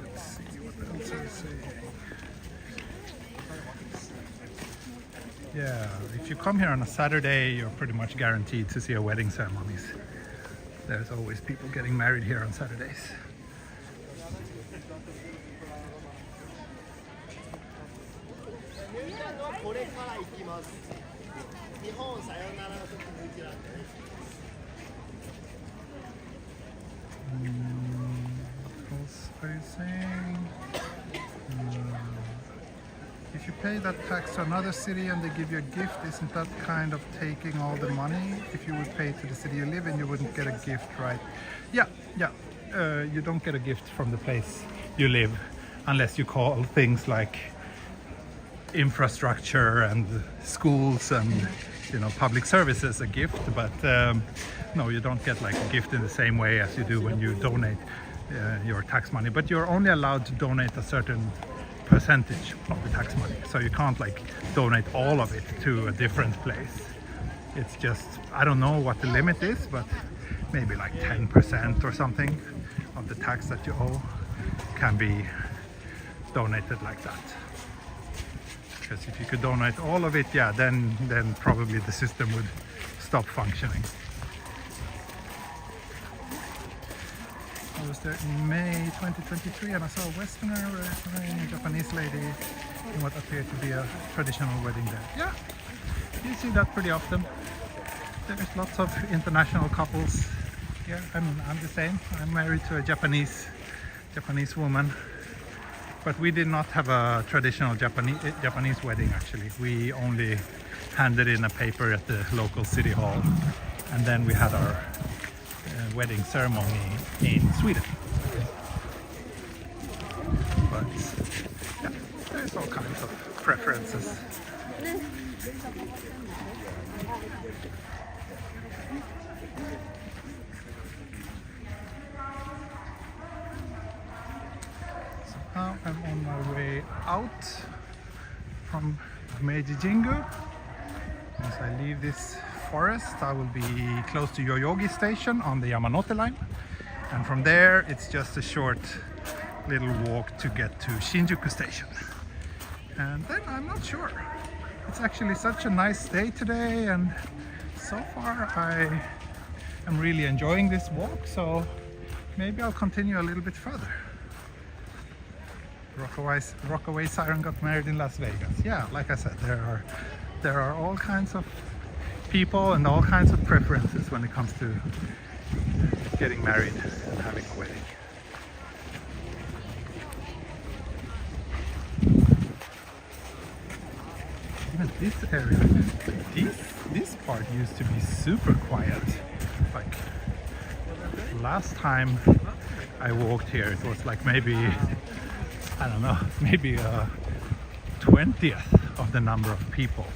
Let's see what else I say. Yeah, if you come here on a Saturday, you're pretty much guaranteed to see a wedding ceremonies. There's always people getting married here on Saturdays. What else are you saying? if you pay that tax to another city and they give you a gift, isn't that kind of taking all the money? If you would pay to the city you live in, you wouldn't get a gift, right? Yeah. You don't get a gift from the place you live unless you call things like infrastructure and schools and public services a gift, but no, you don't get like a gift in the same way as you do when you donate your tax money. But you're only allowed to donate a certain percentage of the tax money, so you can't like donate all of it to a different place. It's just, I don't know what the limit is, but maybe like 10% or something of the tax that you owe can be donated like that. Because if you could donate all of it, yeah, then probably the system would stop functioning. I was there in May 2023 and I saw a Westerner marrying a Japanese lady in what appeared to be a traditional wedding there. Yeah, you see that pretty often. There's lots of international couples. Yeah, I'm the same. I'm married to a Japanese woman. But we did not have a traditional Japanese wedding actually. We only handed in a paper at the local city hall, and then we had our wedding ceremony in Sweden. But yeah, there's all kinds of preferences. Now I'm on my way out from Meiji Jingu. As I leave this forest, I will be close to Yoyogi station on the Yamanote line, and from there it's just a short little walk to get to Shinjuku station. And then I'm not sure. It's actually such a nice day today, and so far I am really enjoying this walk, so maybe I'll continue a little bit further. Rockaway Siren got married in Las Vegas. Yeah, like I said, there are all kinds of people and all kinds of preferences when it comes to getting married and having a wedding. Even this area, this part used to be super quiet. Like last time I walked here, it was like maybe, I don't know, maybe a 20th of the number of people.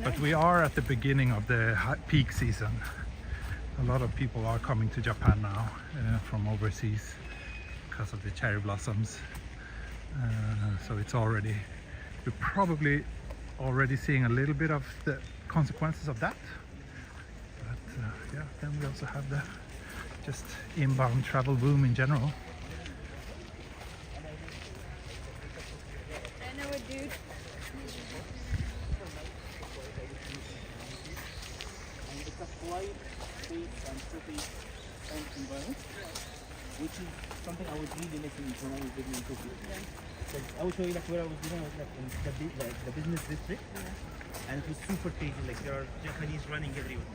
But we are at the beginning of the peak season. A lot of people are coming to Japan now from overseas because of the cherry blossoms. So it's already, we're probably already seeing a little bit of the consequences of that. But yeah, then we also have the just inbound travel boom in general. I know a dude. It's a quiet space and pretty environment, which is something I was really missing when I was living in Tokyo. I will show you like where I was living. I was like in the business district, and it was super crazy. Like there are Japanese running everywhere,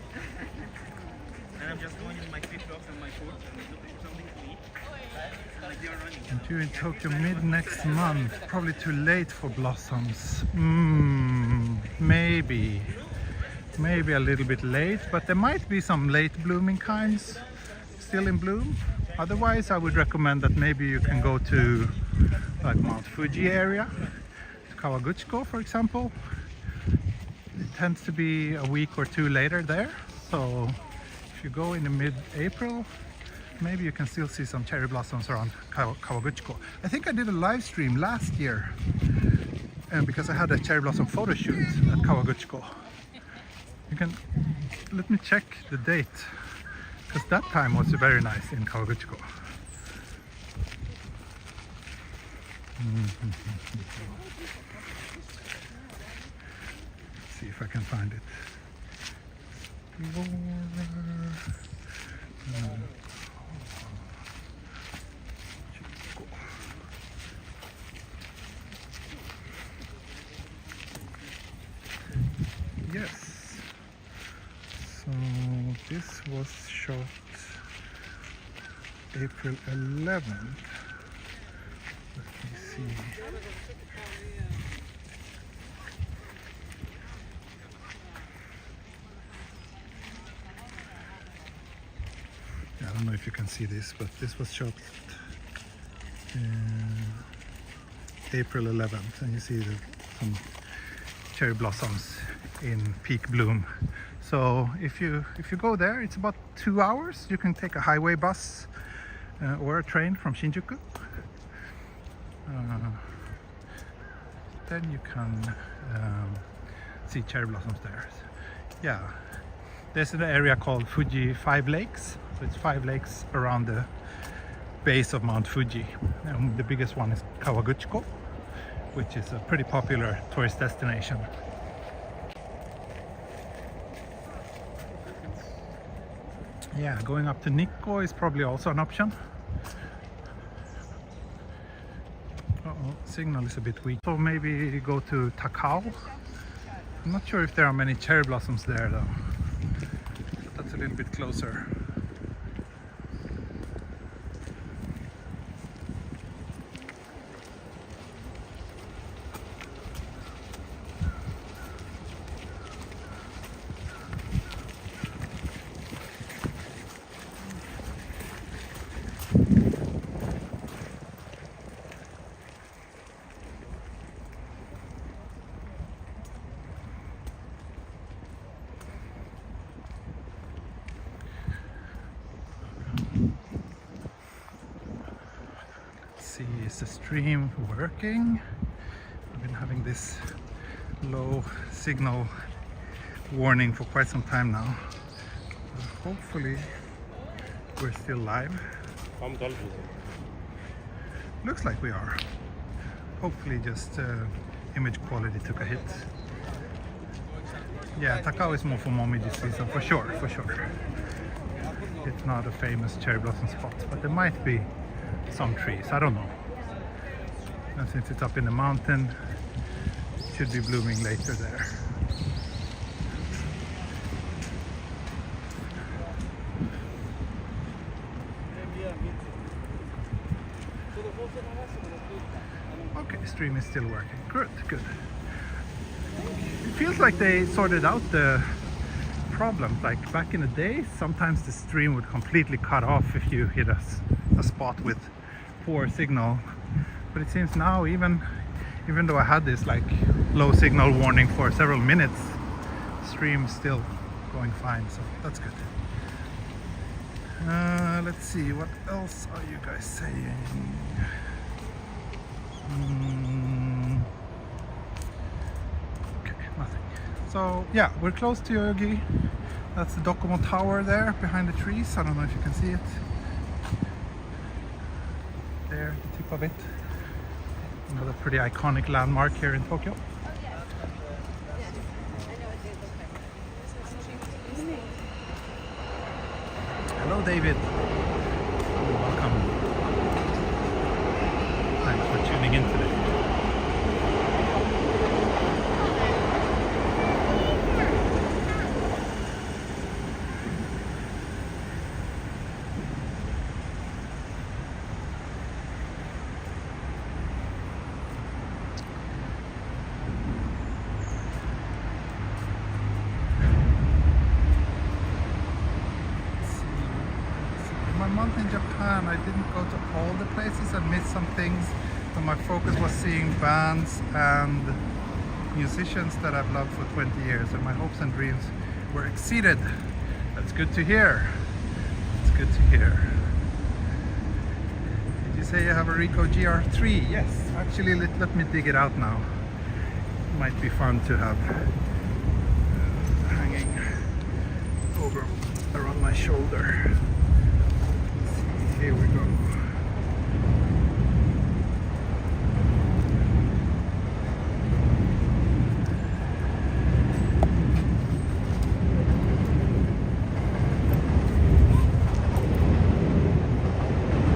and I'm just going in my flip-flops and my shorts and looking for something to eat. Like they are running. I'm due in Tokyo mid next month. Probably too late for blossoms. Maybe a little bit late, but there might be some late blooming kinds still in bloom. Otherwise, I would recommend that maybe you can go to like Mount Fuji area, to Kawaguchiko, for example. It tends to be a week or two later there. So if you go in the mid-April, maybe you can still see some cherry blossoms around Kawaguchiko. I think I did a live stream last year, and because I had a cherry blossom photo shoot at Kawaguchiko. You can let me check the date, because that time was very nice in Kawaguchiko. Let's see if I can find it. Yes. So this was shot April 11th. Let me see. see. I don't know if you can see this, but this was shot April 11th, and you see some cherry blossoms in peak bloom. So if you go there, it's about 2 hours. You can take a highway bus or a train from Shinjuku. Then you can see cherry blossoms there. Yeah, there's an area called Fuji 5 Lakes. So it's 5 lakes around the base of Mount Fuji. The biggest one is Kabukicho, which is a pretty popular tourist destination. Yeah, going up to Nikko is probably also an option. Signal is a bit weak. So maybe go to Takao. I'm not sure if there are many cherry blossoms there though. That's a little bit closer. See, is the stream working? I've been having this low signal warning for quite some time now. Hopefully we're still live. Looks like we are. Hopefully just image quality took a hit. Yeah, Takao is more for momiji season for sure, for sure. It's not a famous cherry blossom spot, but there might be some trees, I don't know. And since it's up in the mountain, it should be blooming later there. Okay, stream is still working. Good, good. It feels like they sorted out the problems. Like back in the day, sometimes the stream would completely cut off if you hit a spot with poor signal. But it seems now, even though I had this like low signal warning for several minutes, stream's still going fine, so that's good. Let's see, what else are you guys saying? Okay, nothing. So yeah, we're close to Yoyogi. That's the Docomo Tower there behind the trees. I don't know if you can see it. There, the tip of it. Another pretty iconic landmark here in Tokyo. Hello, David. Welcome. Thanks for tuning in today. Month in Japan, I didn't go to all the places. I missed some things, but my focus was seeing bands and musicians that I've loved for 20 years, and my hopes and dreams were exceeded. That's good to hear. It's good to hear. Did you say you have a Ricoh GR3? Yes, actually let me dig it out now. Might be fun to have hanging over around my shoulder. Here we go.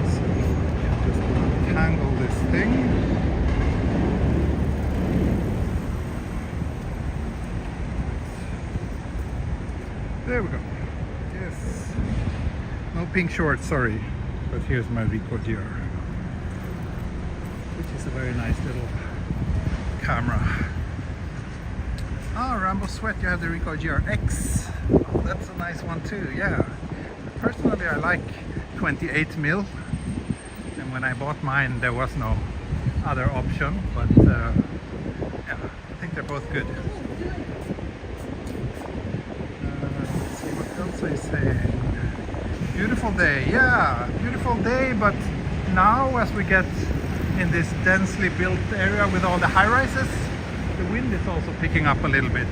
So just untangle this thing. There we go. Yes. No pink shorts, sorry. But here's my Ricoh GR, which is It's a very nice little camera. Oh, Rambo Sweat, you have the Ricoh GRX. Oh, that's a nice one too, yeah. Personally, I like 28mm. And when I bought mine, there was no other option, but yeah, I think they're both good. Let's see what else I say. Beautiful day, yeah, beautiful day, but now as we get in this densely built area with all the high-rises, the wind is also picking up a little bit.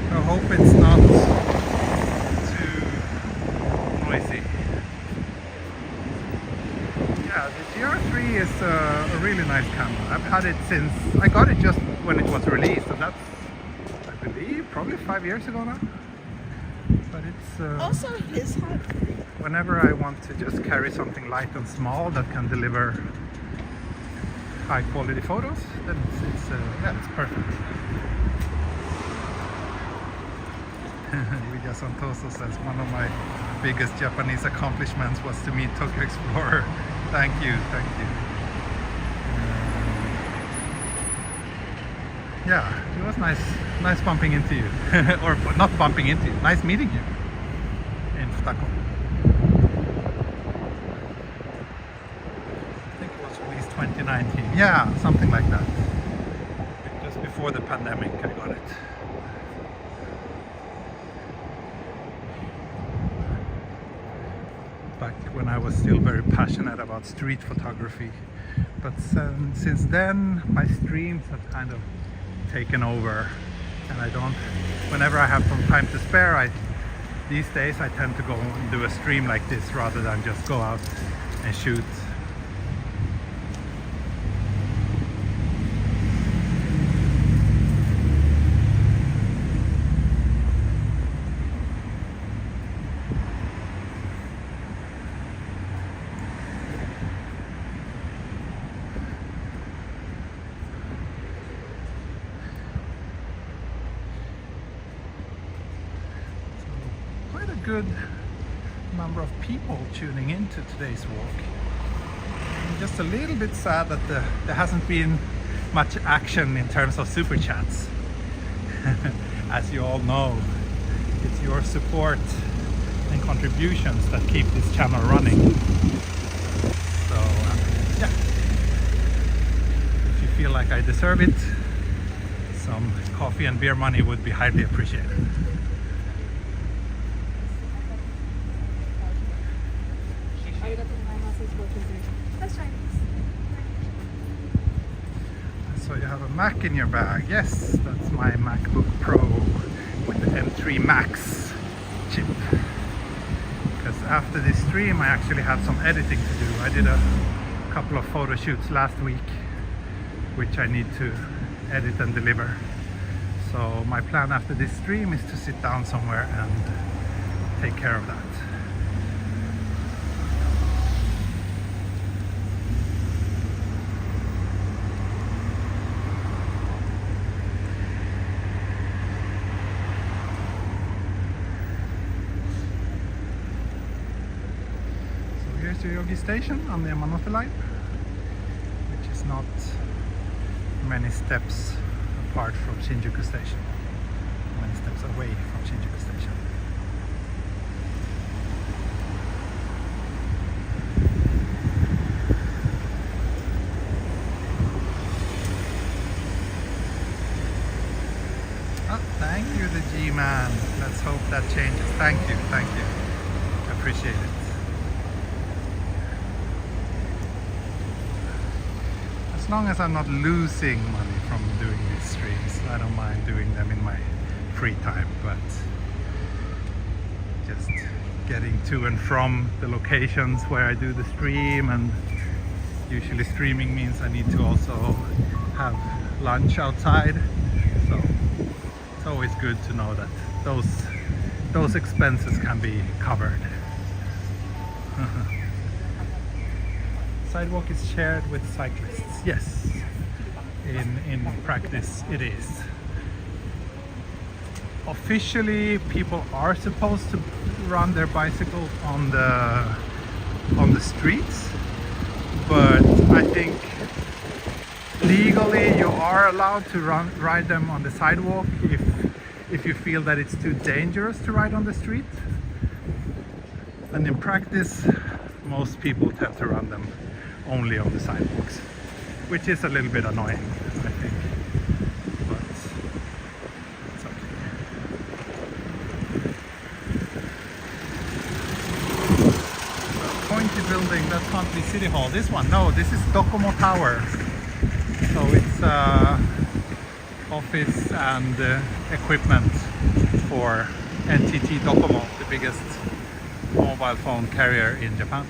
I hope it's not too noisy. Yeah, the GR3 is a really nice camera. I've had it since, I got it just when it was released, and that's, I believe, probably 5 years ago now. But it's Also, his hat. whenever I want to just carry something light and small that can deliver high quality photos, then yeah, it's perfect. Yuya Santoso says one of my biggest Japanese accomplishments was to meet Tokyo Explorer. Thank you, thank you. Yeah, it was nice bumping into you, or not bumping into you. Nice meeting you in Futako. I think it was released 2019. Yeah, something like that. Just before the pandemic, I got it. Back when I was still very passionate about street photography, but since then my streams have kind of taken over, and I don't, whenever I have some time to spare, these days I tend to go and do a stream like this rather than just go out and shoot. Good number of people tuning into today's walk. I'm just a little bit sad that there hasn't been much action in terms of super chats. As you all know, it's your support and contributions that keep this channel running. So yeah, if you feel like I deserve it, some coffee and beer money would be highly appreciated. So you have a Mac in your bag. Yes, that's my MacBook Pro with the M3 Max chip. Because after this stream I actually had some editing to do. I did a couple of photo shoots last week, which I need to edit and deliver. So my plan after this stream is to sit down somewhere and take care of that. Yoyogi station on the Yamanote line, which is not many steps apart from Shinjuku station, many steps away from Shinjuku station. Oh, thank you, the G-Man. Let's hope that changes. Thank you, thank you. Appreciate it. As long as I'm not losing money from doing these streams, I don't mind doing them in my free time, but just getting to and from the locations where I do the stream, and usually streaming means I need to also have lunch outside, so it's always good to know that those expenses can be covered. Sidewalk is shared with cyclists. Yes, in practice it is. Officially, people are supposed to run their bicycles on the streets, but I think Legally, you are allowed to ride them on the sidewalk if you feel that it's too dangerous to ride on the street. And in practice, most people tend to run them only on the sidewalks, which is a little bit annoying, I think. But it's okay. So, pointy building, that can't be City Hall. This one, no, this is Docomo Tower. So it's office and equipment for NTT Docomo, the biggest mobile phone carrier in Japan.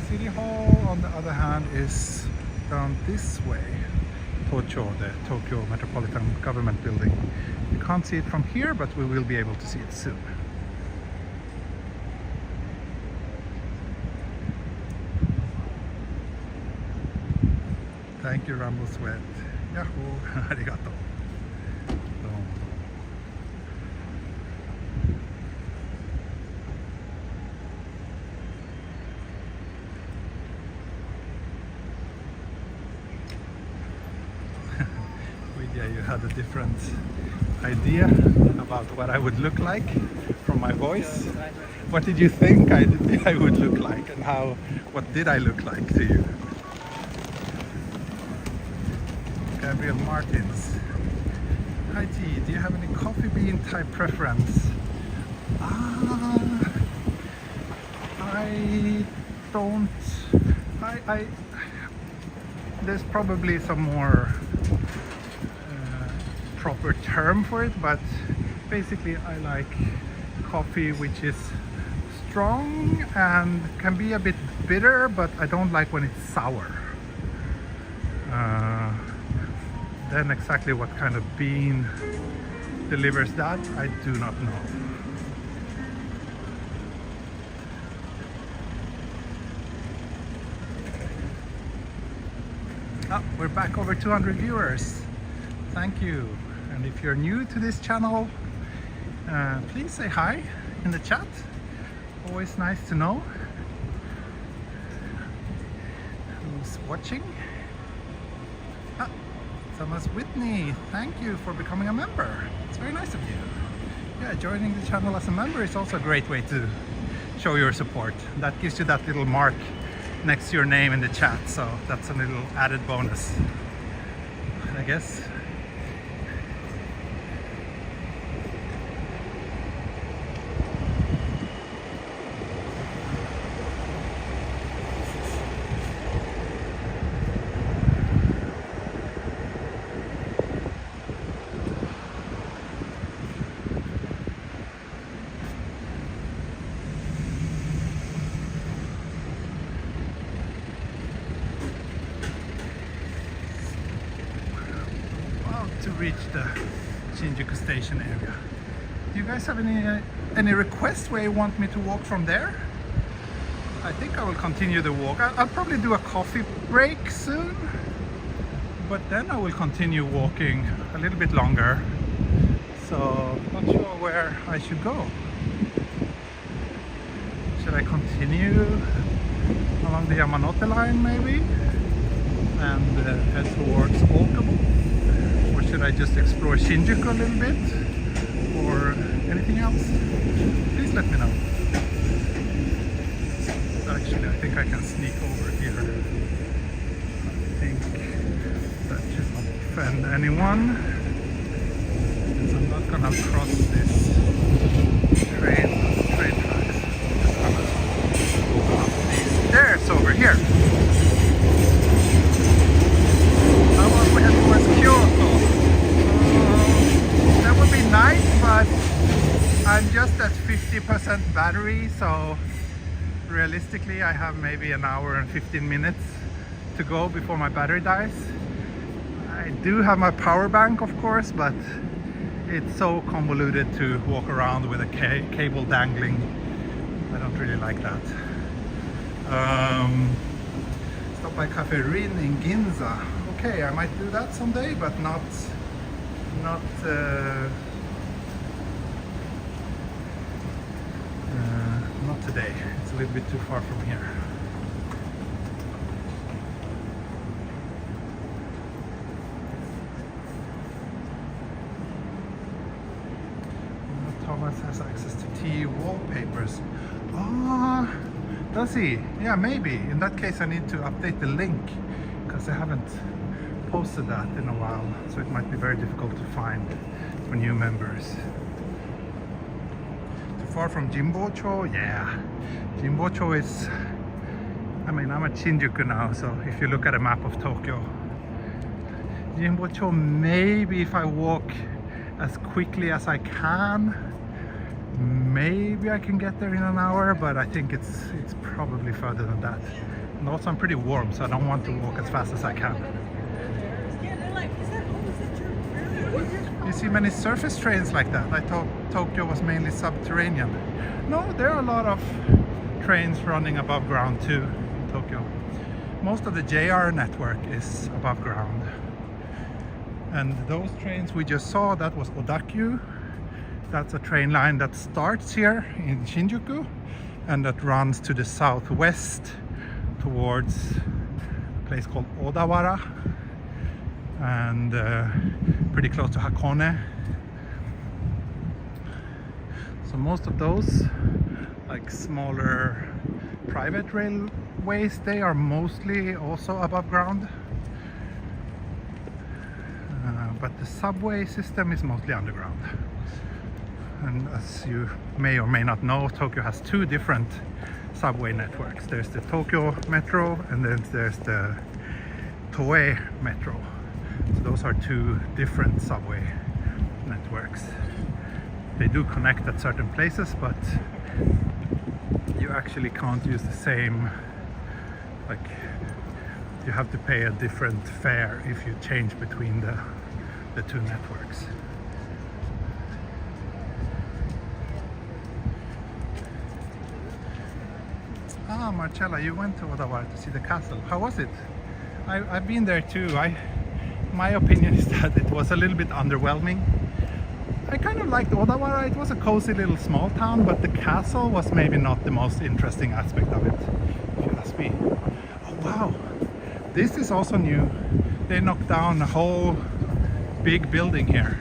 City Hall, on the other hand, is down this way. Tocho, the Tokyo Metropolitan Government Building. You can't see it from here, but we will be able to see it soon. Thank you, Rambo Sweat. Yahoo! Arigato. Yeah, you had a different idea about what I would look like from my voice. What did you think I would look like, and what did I look like to you? Gabriel Martins. Hi T, do you have any coffee bean type preference? I don't. There's probably some more proper term for it, but basically I like coffee which is strong and can be a bit bitter, but I don't like when it's sour. Then exactly what kind of bean delivers that, I do not know. Oh, we're back over 200 viewers. Thank you. And if you're new to this channel, please say hi in the chat. Always nice to know who's watching. Ah, Thomas Whitney, thank you for becoming a member. It's very nice of you. Yeah, joining the channel as a member is also a great way to show your support. That gives you that little mark next to your name in the chat, so that's a little added bonus, I guess. To reach the Shinjuku station area. Do you guys have any requests where you want me to walk from there? I think I will continue the walk. I'll probably do a coffee break soon, but then I will continue walking a little bit longer. So not sure where I should go. Should I continue along the Yamanote line maybe and head towards Okubo? Should I just explore Shinjuku a little bit, or anything else? Please let me know. Actually, I think I can sneak over here. I think that should not offend anyone, because I'm not gonna cross this train tracks. I'm gonna go up these stairs over here. How about we head towards Kyoto? That would be nice, but I'm just at 50% battery, so realistically I have maybe an hour and 15 minutes to go before my battery dies. I do have my power bank, of course, but it's so convoluted to walk around with a cable dangling. I don't really like that. Stop by Cafe Rin in Ginza. Okay, I might do that someday, but not today. It's a little bit too far from here. Thomas has access to tea wallpapers. Ah, does he? Yeah, maybe. In that case, I need to update the link because I haven't posted that in a while, so it might be very difficult to find for new members. Too far from Jimbocho? Yeah. Jimbocho is, I mean, I'm at Shinjuku now, so if you look at a map of Tokyo, Jimbocho, maybe if I walk as quickly as I can, maybe I can get there in an hour, but I think it's probably further than that. And also I'm pretty warm, so I don't want to walk as fast as I can. You see many surface trains like that. I thought Tokyo was mainly subterranean. No, there are a lot of trains running above ground too in Tokyo. Most of the JR network is above ground. And those trains we just saw, that was Odakyu. That's a train line that starts here in Shinjuku and that runs to the southwest towards a place called Odawara and pretty close to Hakone. So most of those, like smaller private railways, they are mostly also above ground. But the subway system is mostly underground. And as you may or may not know, Tokyo has two different subway networks. There's the Tokyo Metro and then there's the Toei Metro. So those are two different subway networks. They do connect at certain places, but you actually can't use the same, like you have to pay a different fare if you change between the two networks. Ah, Marcella, you went to Odawara to see the castle. How was it? I've been there too. My opinion is that it was a little bit underwhelming. I kind of liked Odawara. It was a cozy little small town, but the castle was maybe not the most interesting aspect of it, if you ask me. Oh wow, this is also new. They knocked down a whole big building here.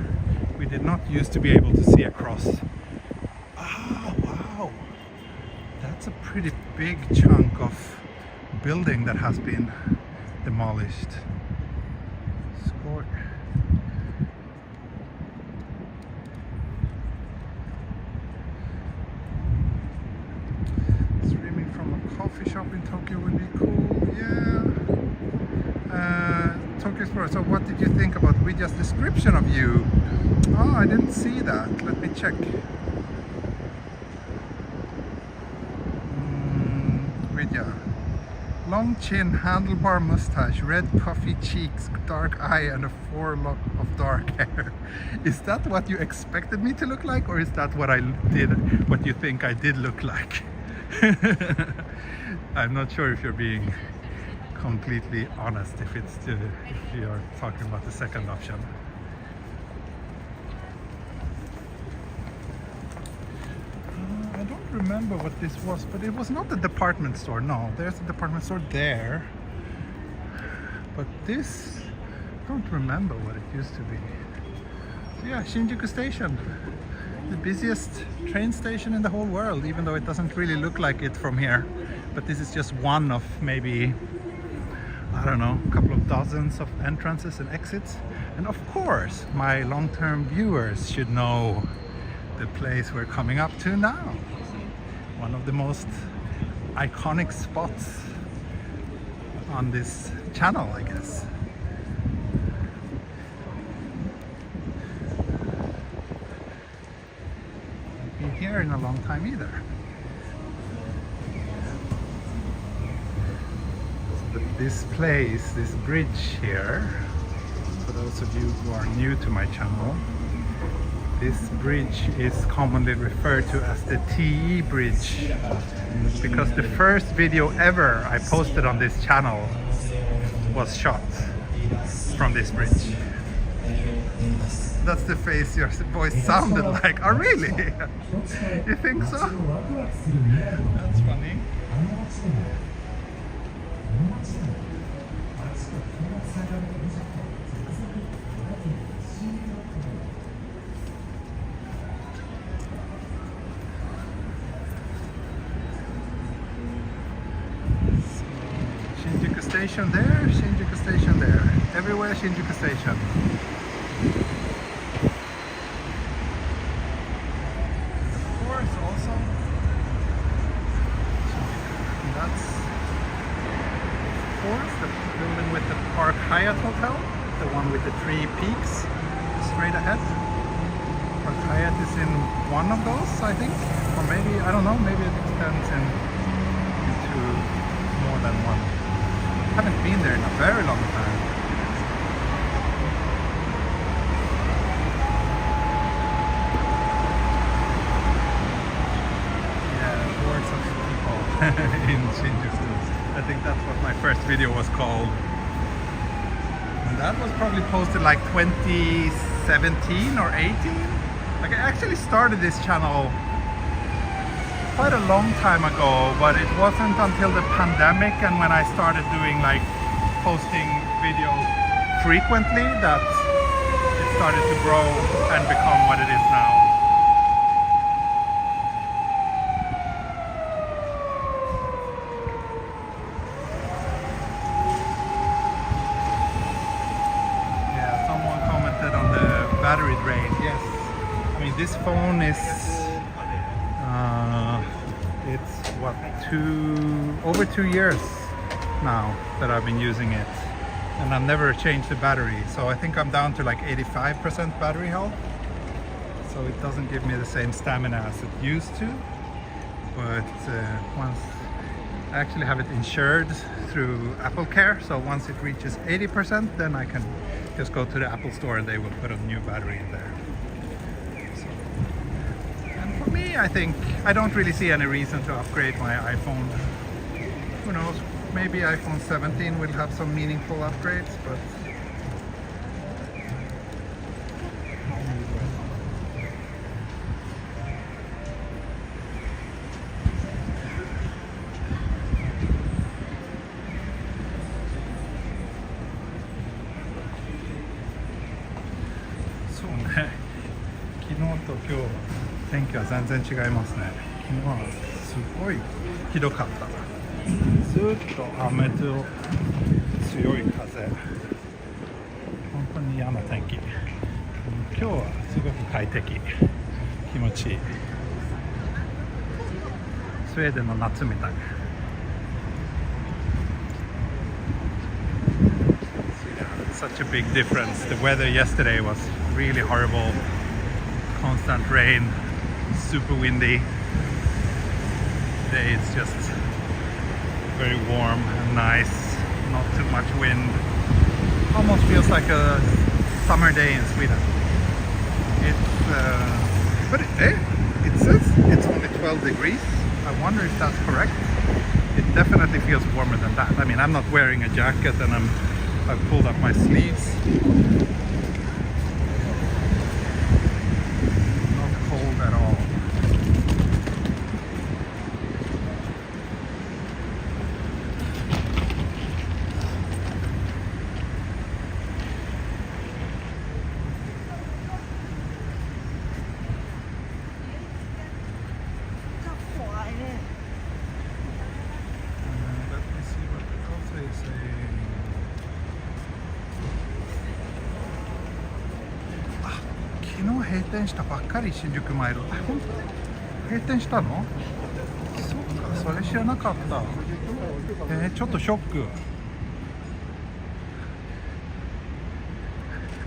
We did not used to be able to see across. Ah, wow. That's a pretty big chunk of building that has been demolished. Score. Streaming from a coffee shop in Tokyo would be cool. Yeah. Tokyo Explorer. So what did you think about Widya's description of you? Oh, I didn't see that. Let me check. Widya. Long chin, handlebar mustache, red puffy cheeks, dark eye and a forelock of dark hair. Is that what you expected me to look like, or is that what what you think I did look like? I'm not sure if you're being completely honest, if you're talking about the second option. I don't remember what this was, but it was not a department store. No, there's a department store there, but this, I don't remember what it used to be. So yeah, Shinjuku Station, the busiest train station in the whole world, even though it doesn't really look like it from here. But this is just one of maybe, I don't know, a couple of dozens of entrances and exits. And of course, my long-term viewers should know the place we're coming up to now. One of the most iconic spots on this channel, I guess. I've been here in a long time either. This place, this bridge here, for those of you who are new to my channel, this bridge is commonly referred to as the TE bridge, because the first video ever I posted on this channel was shot from this bridge. That's the face your voice sounded like. Oh really? You think so? That's funny. Station there, Shinjuku Station there. Everywhere Shinjuku Station. Of course, also. That's, of course, the building with the Park Hyatt Hotel, the one with the 3 peaks straight ahead. Park Hyatt is in one of those, I think, or maybe, I don't know, maybe it extends into more than one. I haven't been there in a very long time. Yeah, hordes of people in Shinjuku. I think that's what my first video was called. And that was probably posted like 2017 or 18. Like I actually started this channel quite a long time ago, but it wasn't until the pandemic and when I started doing like posting videos frequently that it started to grow and become what it is now. Yeah, someone commented on the battery drain. Yes, I mean this phone is it's what, over 2 years now that I've been using it, and I've never changed the battery, so I think I'm down to like 85% battery health, so it doesn't give me the same stamina as it used to. But once I actually have it insured through Apple Care, so once it reaches 80% then I can just go to the Apple store and they will put a new battery in there. For me, I think I don't really see any reason to upgrade my iPhone. Who knows, maybe iPhone 17 will have some meaningful upgrades, butそうね、昨日と今日天気は全然違いますね。昨日はすごいひどかった。ずっと雨と強い風。本当に嫌な天気。今日はすごく快適。気持ちいい。スウェーデンの夏みたい。Such a big difference. The weather yesterday was really horrible. Constant rain. Super windy. Today it's just very warm and nice, not too much wind. Almost feels like a summer day in Sweden. But it says it's only 12 degrees. I wonder if that's correct. It definitely feels warmer than that. I mean, I'm not wearing a jacket and I've pulled up my sleeves. At all. Let me see what else they say. 昨日閉店したばっかり、新宿マイル。あ、本当に閉店したの？そうか、それ知らなかった。ちょっとショック。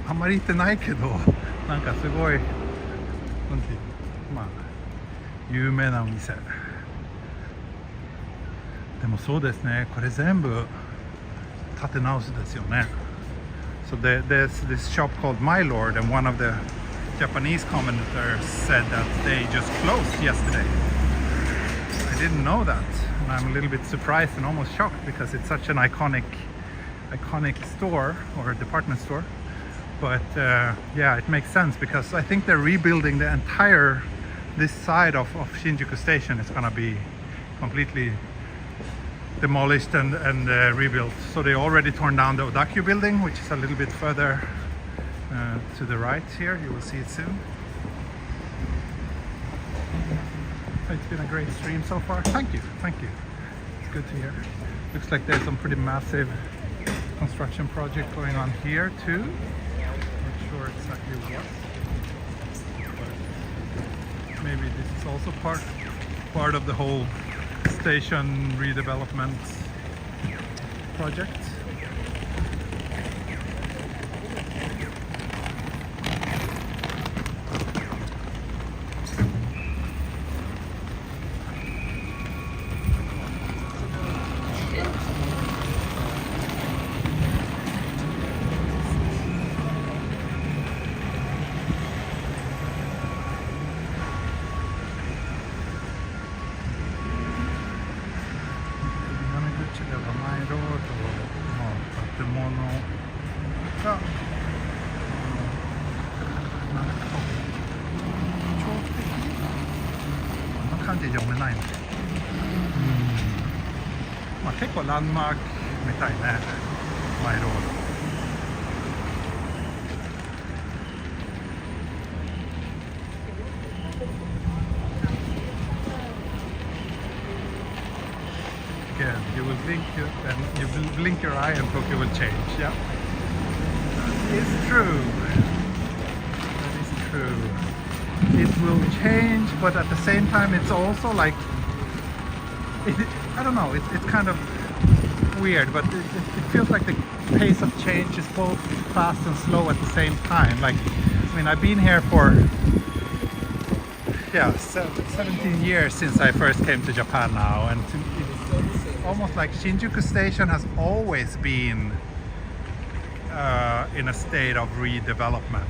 あんまり行ってないけど、なんかすごい、なんていうの、まあ有名なお店。でもそうですね、これ全部建て直すですよね。So there's this shop called My Lord, and one of the Japanese commentators said that they just closed yesterday. I didn't know that, and I'm a little bit surprised and almost shocked because it's such an iconic store or department store. But yeah, it makes sense because I think they're rebuilding the entire this side of Shinjuku Station. Is gonna be completely demolished and rebuilt. So they already torn down the Odakyu building, which is a little bit further to the right here. You will see it soon. It's been a great stream so far. Thank you. It's good to hear. Looks like there's some pretty massive construction project going on here too. Not sure exactly what. But maybe this is also part of the whole station redevelopment project. Landmark みたいね、マイロード。Again, you will blink your eye and Tokyo will change. Yeah, that is true. That is true. It will change, but at the same time, it's also like I don't know. It's kind of weird, but it feels like the pace of change is both fast and slow at the same time. Like, I mean, I've been here for 17 years since I first came to Japan now, and it's almost like Shinjuku Station has always been in a state of redevelopment.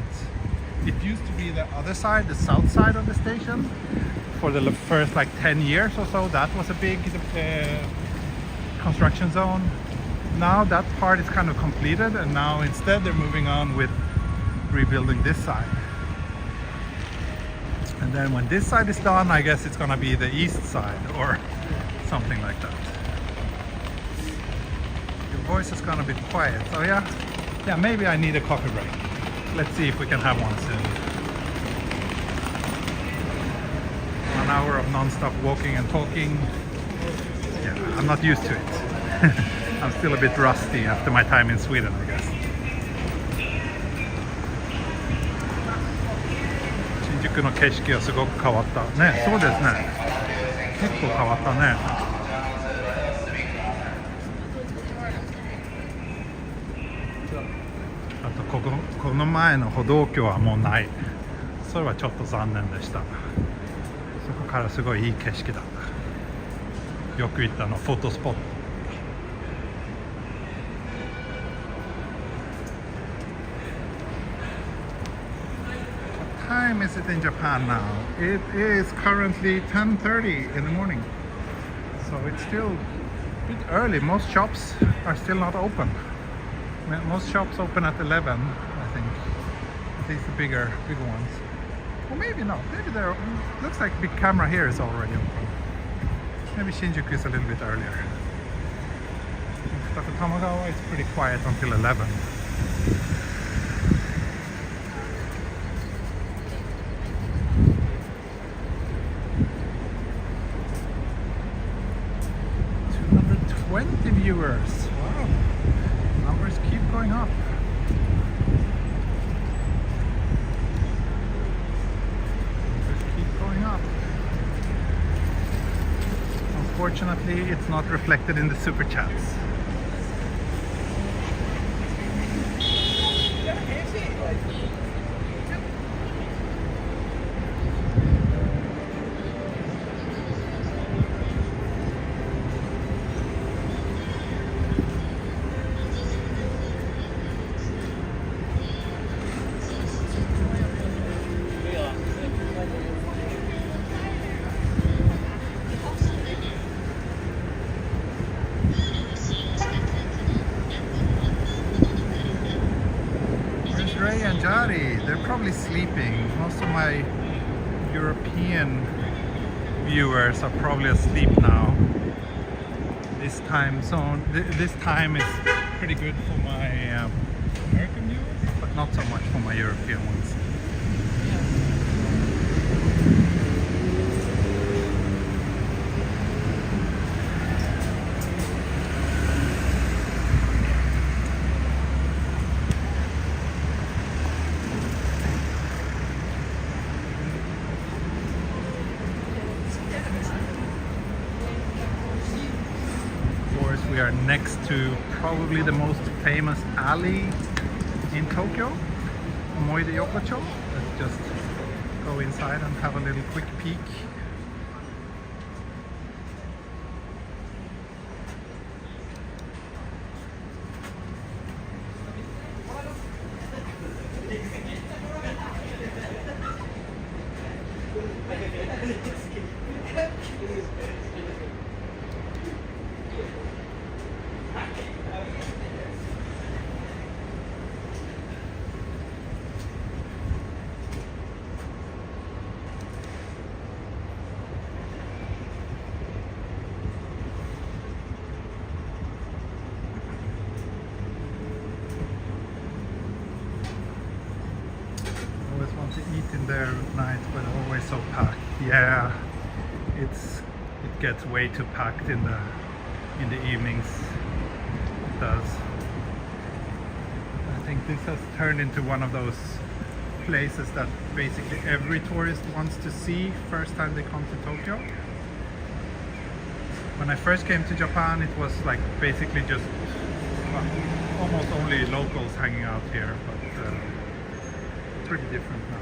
It used to be the other side, the south side of the station. For the first like 10 years or so, that was a big construction zone. Now that part is kind of completed, and now instead they're moving on with rebuilding this side. And then when this side is done, I guess it's gonna be the east side or something like that. Your voice is gonna be quiet, so yeah, maybe I need a coffee break. Let's see if we can have one soon. 1 hour of non-stop walking and talking. Yeah, I'm not used to it. I'm still a bit rusty after my time in Sweden, I guess. Shinjuku の景色はすごく変わったね。そうですね。結構変わったね。あとこの前の歩道橋はもうない。それはちょっと残念でした。そこからすごいいい景色だ。よく行ったのフォトスポット。What time is it in Japan now? It is currently 10:30 in the morning. So it's still a bit early. Most shops are still not open. Most shops open at 11, I think. At least the bigger ones. Or maybe not. Maybe there looks like big camera here is already open. Maybe Shinjuku is a little bit earlier. But the Tomigaya is pretty quiet until 11. Viewers. Wow. Numbers keep going up. Numbers keep going up. Unfortunately, it's not reflected in the super chats. They're probably sleeping. Most of my European viewers are probably asleep now. This time zone, this time is pretty good for my American viewers, but not so much for my European ones. are next to probably the most famous alley in Tokyo, Yokocho. Let's just go inside and have a little quick peek. Want to eat in there at night, but always so packed. Yeah, it gets way too packed in the evenings. It does. I think this has turned into one of those places that basically every tourist wants to see first time they come to Tokyo. When I first came to Japan, it was like basically just almost only locals hanging out here, but pretty different now.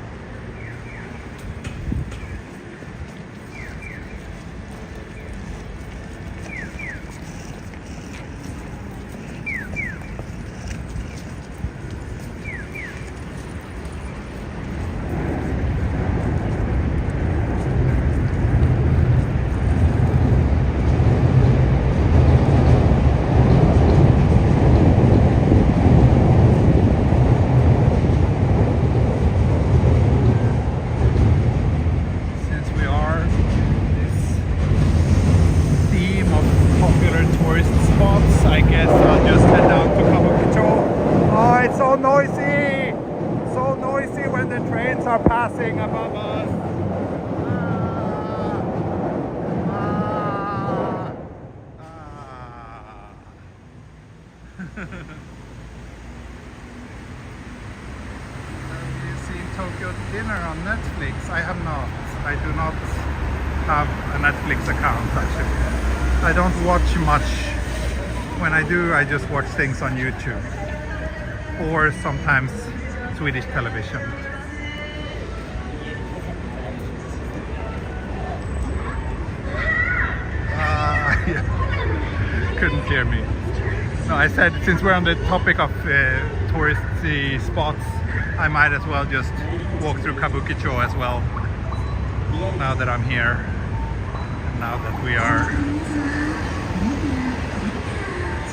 Passing above us. Have you seen Tokyo Dinner on Netflix? I have not. I do not have a Netflix account actually. I don't watch much. When I do, I just watch things on YouTube or sometimes Swedish television. Couldn't hear me. No, I said since we're on the topic of touristy spots, I might as well just walk through Kabukicho as well. Now that I'm here, and now that we are,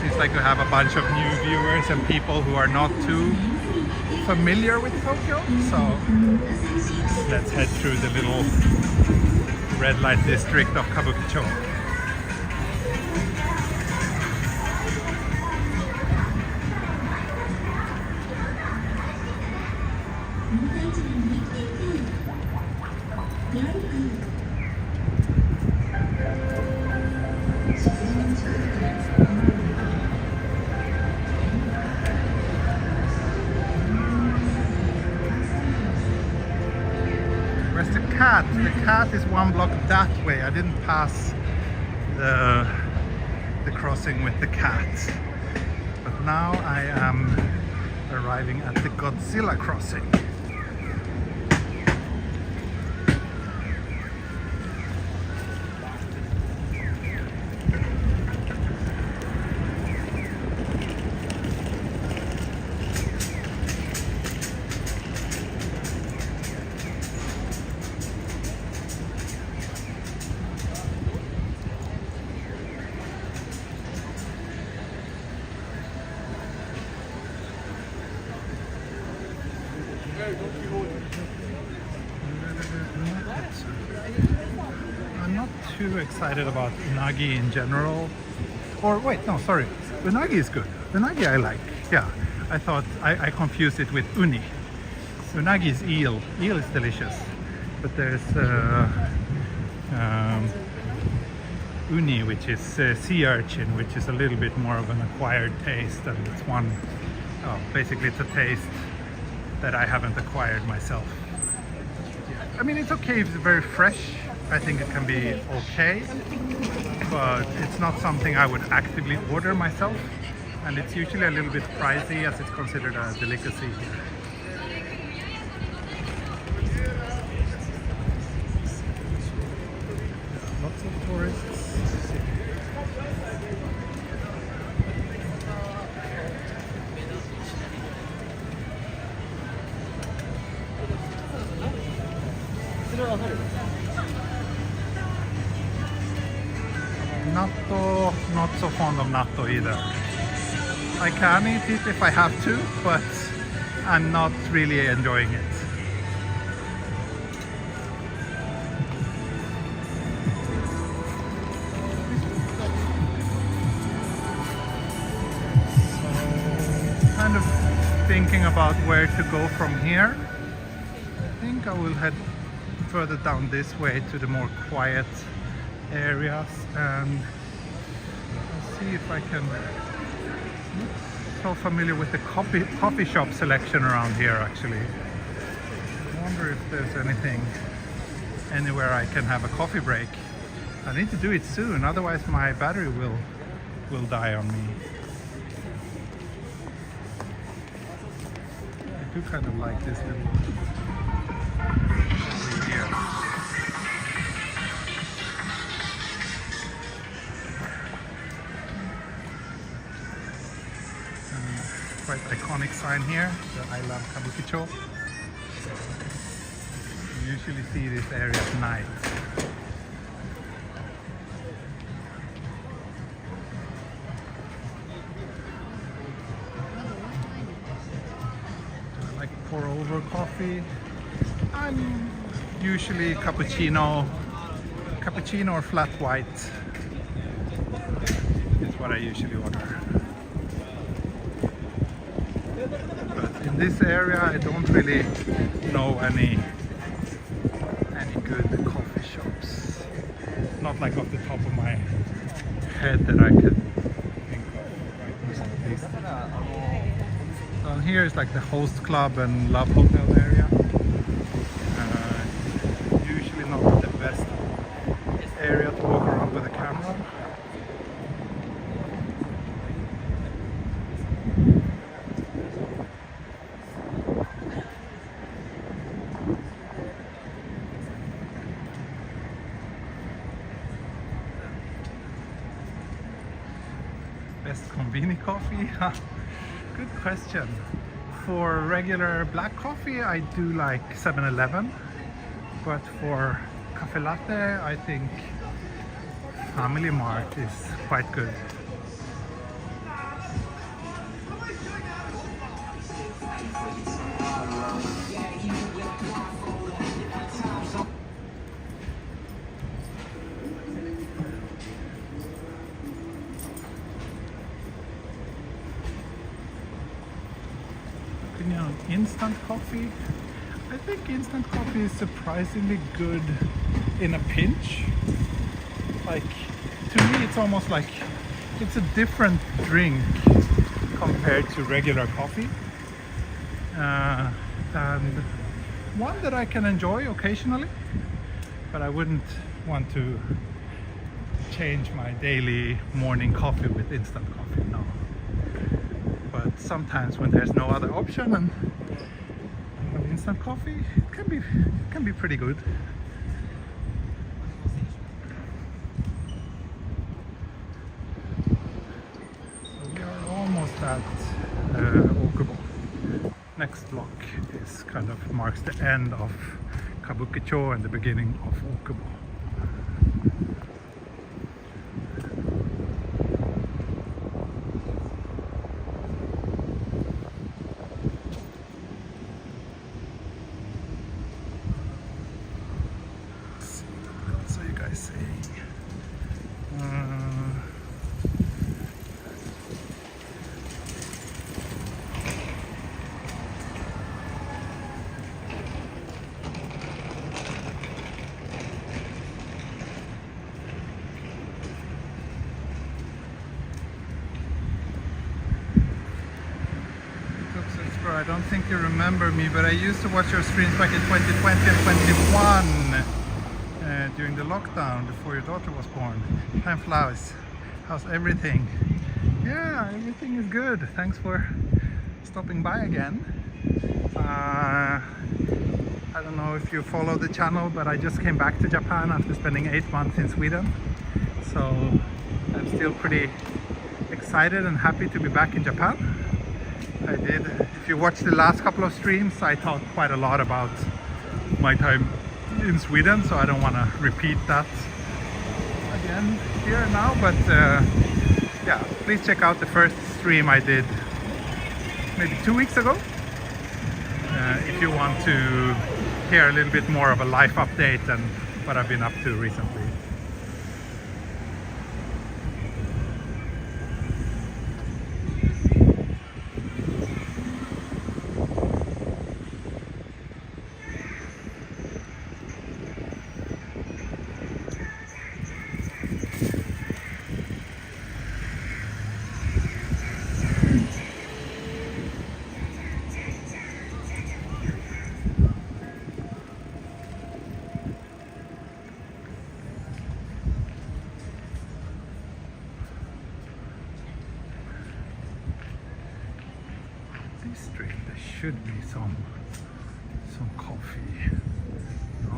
seems like we have a bunch of new viewers and people who are not too familiar with Tokyo. So let's head through the little red light district of Kabukicho. Where's the cat? The cat is one block that way. I didn't pass the crossing with the cat. But now I am arriving at the Godzilla crossing. I'm not too excited about unagi in general. Or wait, no, sorry. Unagi is good. Unagi I like. Yeah, I thought I confused it with uni. Unagi is eel. Eel is delicious. But there's uni, which is sea urchin, which is a little bit more of an acquired taste, and it's one, basically it's a taste that I haven't acquired myself. I mean, it's okay if it's very fresh, I think it can be okay, but it's not something I would actively order myself, and it's usually a little bit pricey as it's considered a delicacy here. Lots of tourists. Natto, not so fond of natto either. I can eat it if I have to, but I'm not really enjoying it. So, kind of thinking about where to go from here. I think I will head further down this way to the more quiet areas, and I'll see if I can. I'm not so familiar with the coffee shop selection around here actually. I wonder if there's anything anywhere I can have a coffee break. I need to do it soon, otherwise my battery will die on me. I do kind of like this little here. Quite iconic sign here, the I love Kabukicho. You usually see this area at night. I like pour over coffee. I'm usually cappuccino or flat white is what I usually order. In this area I don't really know any good coffee shops. Not like off the top of my head that I could think of right now. Down here is like the host club and love hotel area. Usually not the best area to walk around with a camera. Best conveni coffee? Good question. For regular black coffee I do like 7-Eleven, but for cafe latte I think Family Mart is quite good. Instant coffee. I think instant coffee is surprisingly good in a pinch. Like, to me it's almost like it's a different drink compared to regular coffee, and one that I can enjoy occasionally, but I wouldn't want to change my daily morning coffee with instant coffee, no. But sometimes when there's no other option and instant coffee, it can be pretty good. So we are almost at Okubo. Next block is kind of marks the end of Kabukicho and the beginning of Okubo. I don't think you remember me, but I used to watch your streams back in 2020 and 21 during the lockdown before your daughter was born. Time flies. How's everything? Yeah, everything is good. Thanks for stopping by again. I don't know if you follow the channel, but I just came back to Japan after spending 8 months in Sweden. So I'm still pretty excited and happy to be back in Japan. If you watched the last couple of streams, I talked quite a lot about my time in Sweden, so I don't want to repeat that again here now, but yeah, please check out the first stream I did maybe 2 weeks ago if you want to hear a little bit more of a life update and what I've been up to recently. Street, there should be some coffee. No?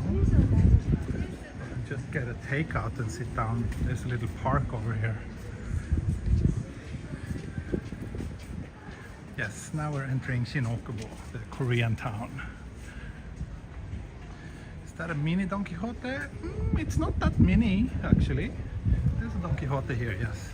Just get a takeout and sit down. There's a little park over here. Yes, now we're entering Shin-Okubo, the Korean town. Is that a mini Don Quixote? It's not that mini actually. There's a Don Quixote here, yes.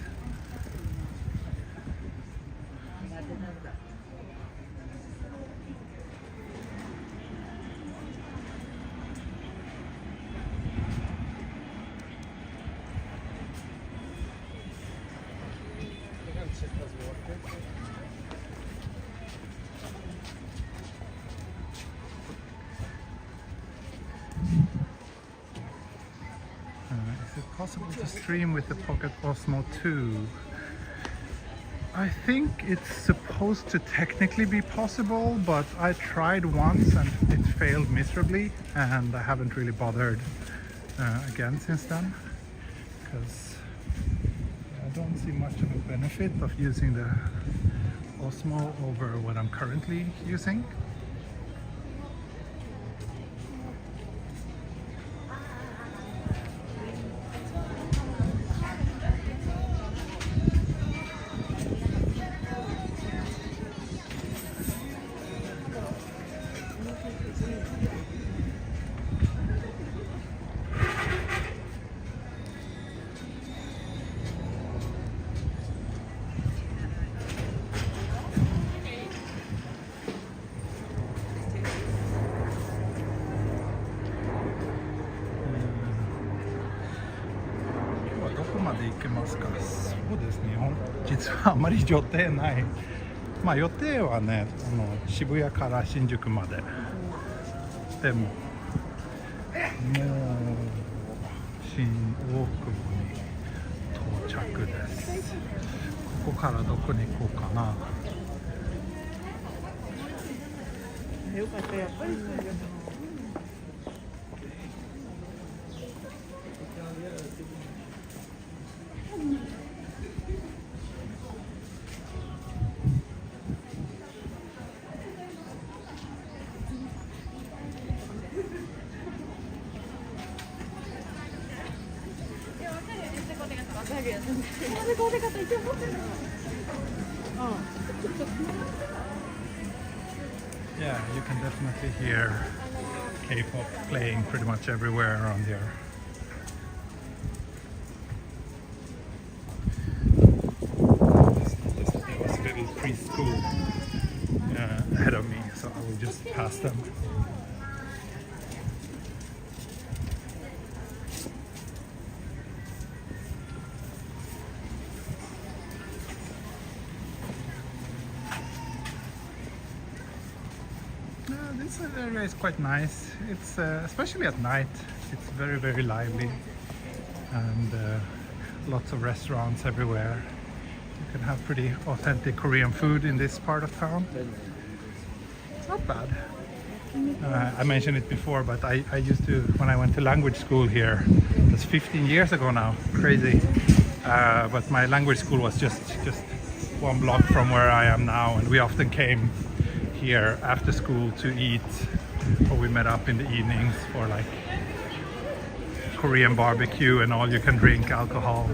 Is it possible to stream with the Pocket Osmo 2? I think it's supposed to technically be possible, but I tried once and it failed miserably, and I haven't really bothered again since then, because I don't see much of a benefit of using the Osmo over what I'm currently using.そうですね、実はあまり予定ない。まあ予定はね、渋谷から新宿まで。でも、もう新大久保に到着です。ここからどこに行こうかな。よかった、やっぱり。Yeah, you can definitely hear K-pop playing pretty much everywhere around here. Just noticed that there was a little preschool ahead of me, so I will just pass them. This area is quite nice. It's especially at night. It's very, very lively, and lots of restaurants everywhere. You can have pretty authentic Korean food in this part of town. It's not bad. I mentioned it before, but I used to, when I went to language school here, that's 15 years ago now, crazy. But my language school was just one block from where I am now, and we often came here after school to eat, or we met up in the evenings for like Korean barbecue and all you can drink alcohol.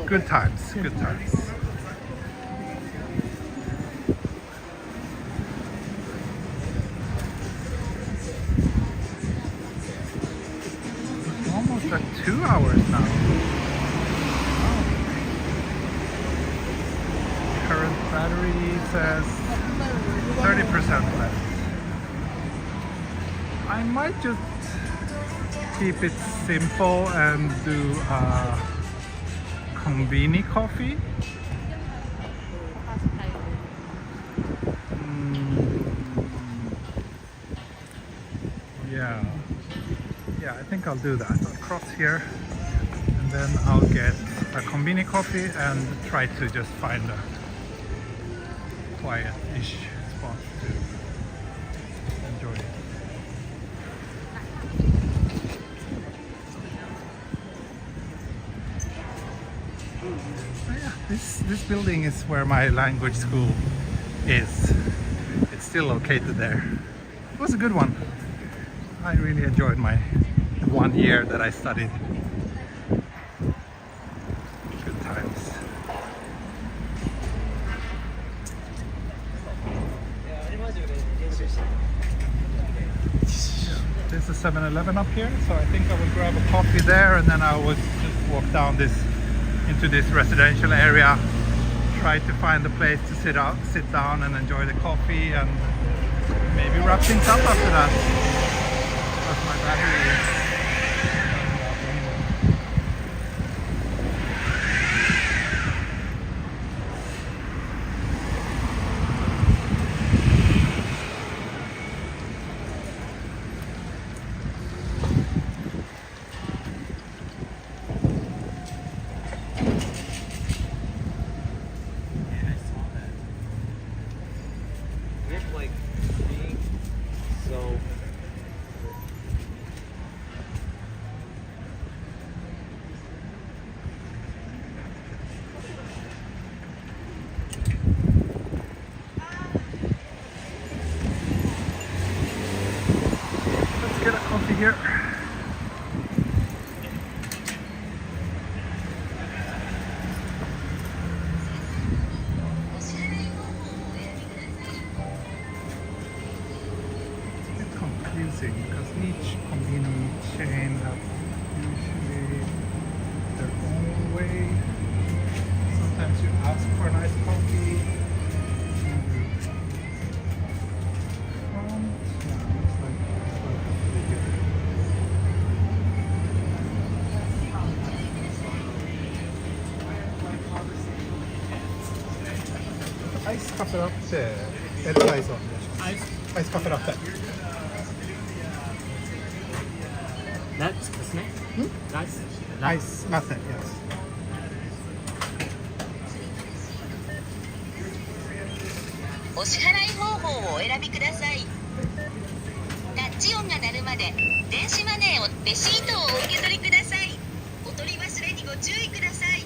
Good times, good times. Almost like 2 hours now. Current battery says 30% left. I might just keep it simple and do konbini coffee. Yeah, I think I'll do that. I'll cross here and then I'll get a konbini coffee and try to just find a quiet-ish spot to enjoy it. So yeah, this building is where my language school is. It's still located there. It was a good one. I really enjoyed my 1 year that I studied. Good times. There's a 7-Eleven up here, so I think I will grab a coffee there and then I will just walk down into this residential area, try to find a place to sit down and enjoy the coffee, and maybe wrap things up after that. That's my battery. Get a coffee here. It's a bit confusing because each konbini chain has usually their own way. Sometimes you ask for a nice coffee. Ice cafe latte, Lサイズお願いします。アイスカフェラテ。That's the snack? That's Ice latte, yes. お支払い方法をお選びください。タッチ音が鳴るまで電子マネーをレシートをお受け取りください。お取り忘れにご注意ください。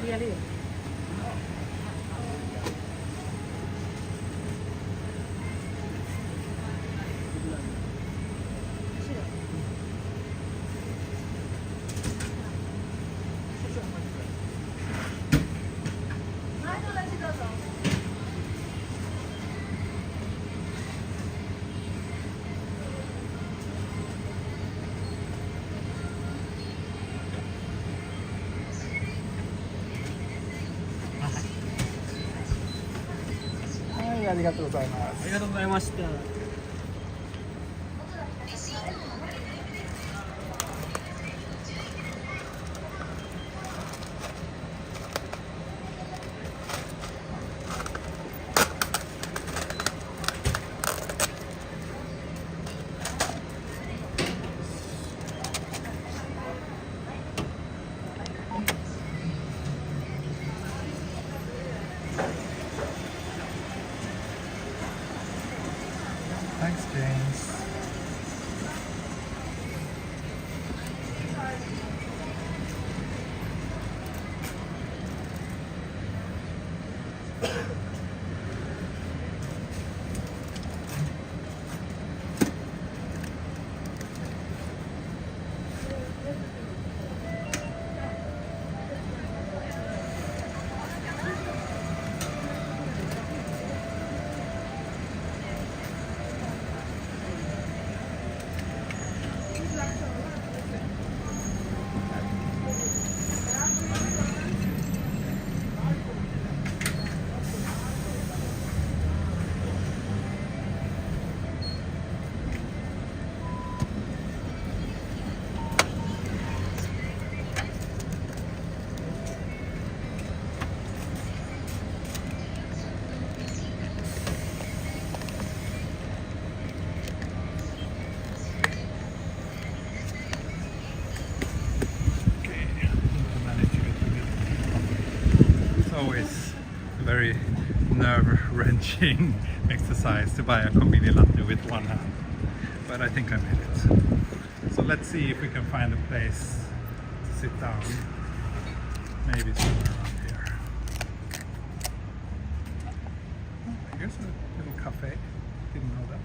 やるよ。ありがとうございます。ありがとうございました。very nerve-wrenching exercise to buy a combini latte with one hand. But I think I made it. So let's see if we can find a place to sit down. Maybe somewhere around here. Oh, here's a little cafe. Didn't know that.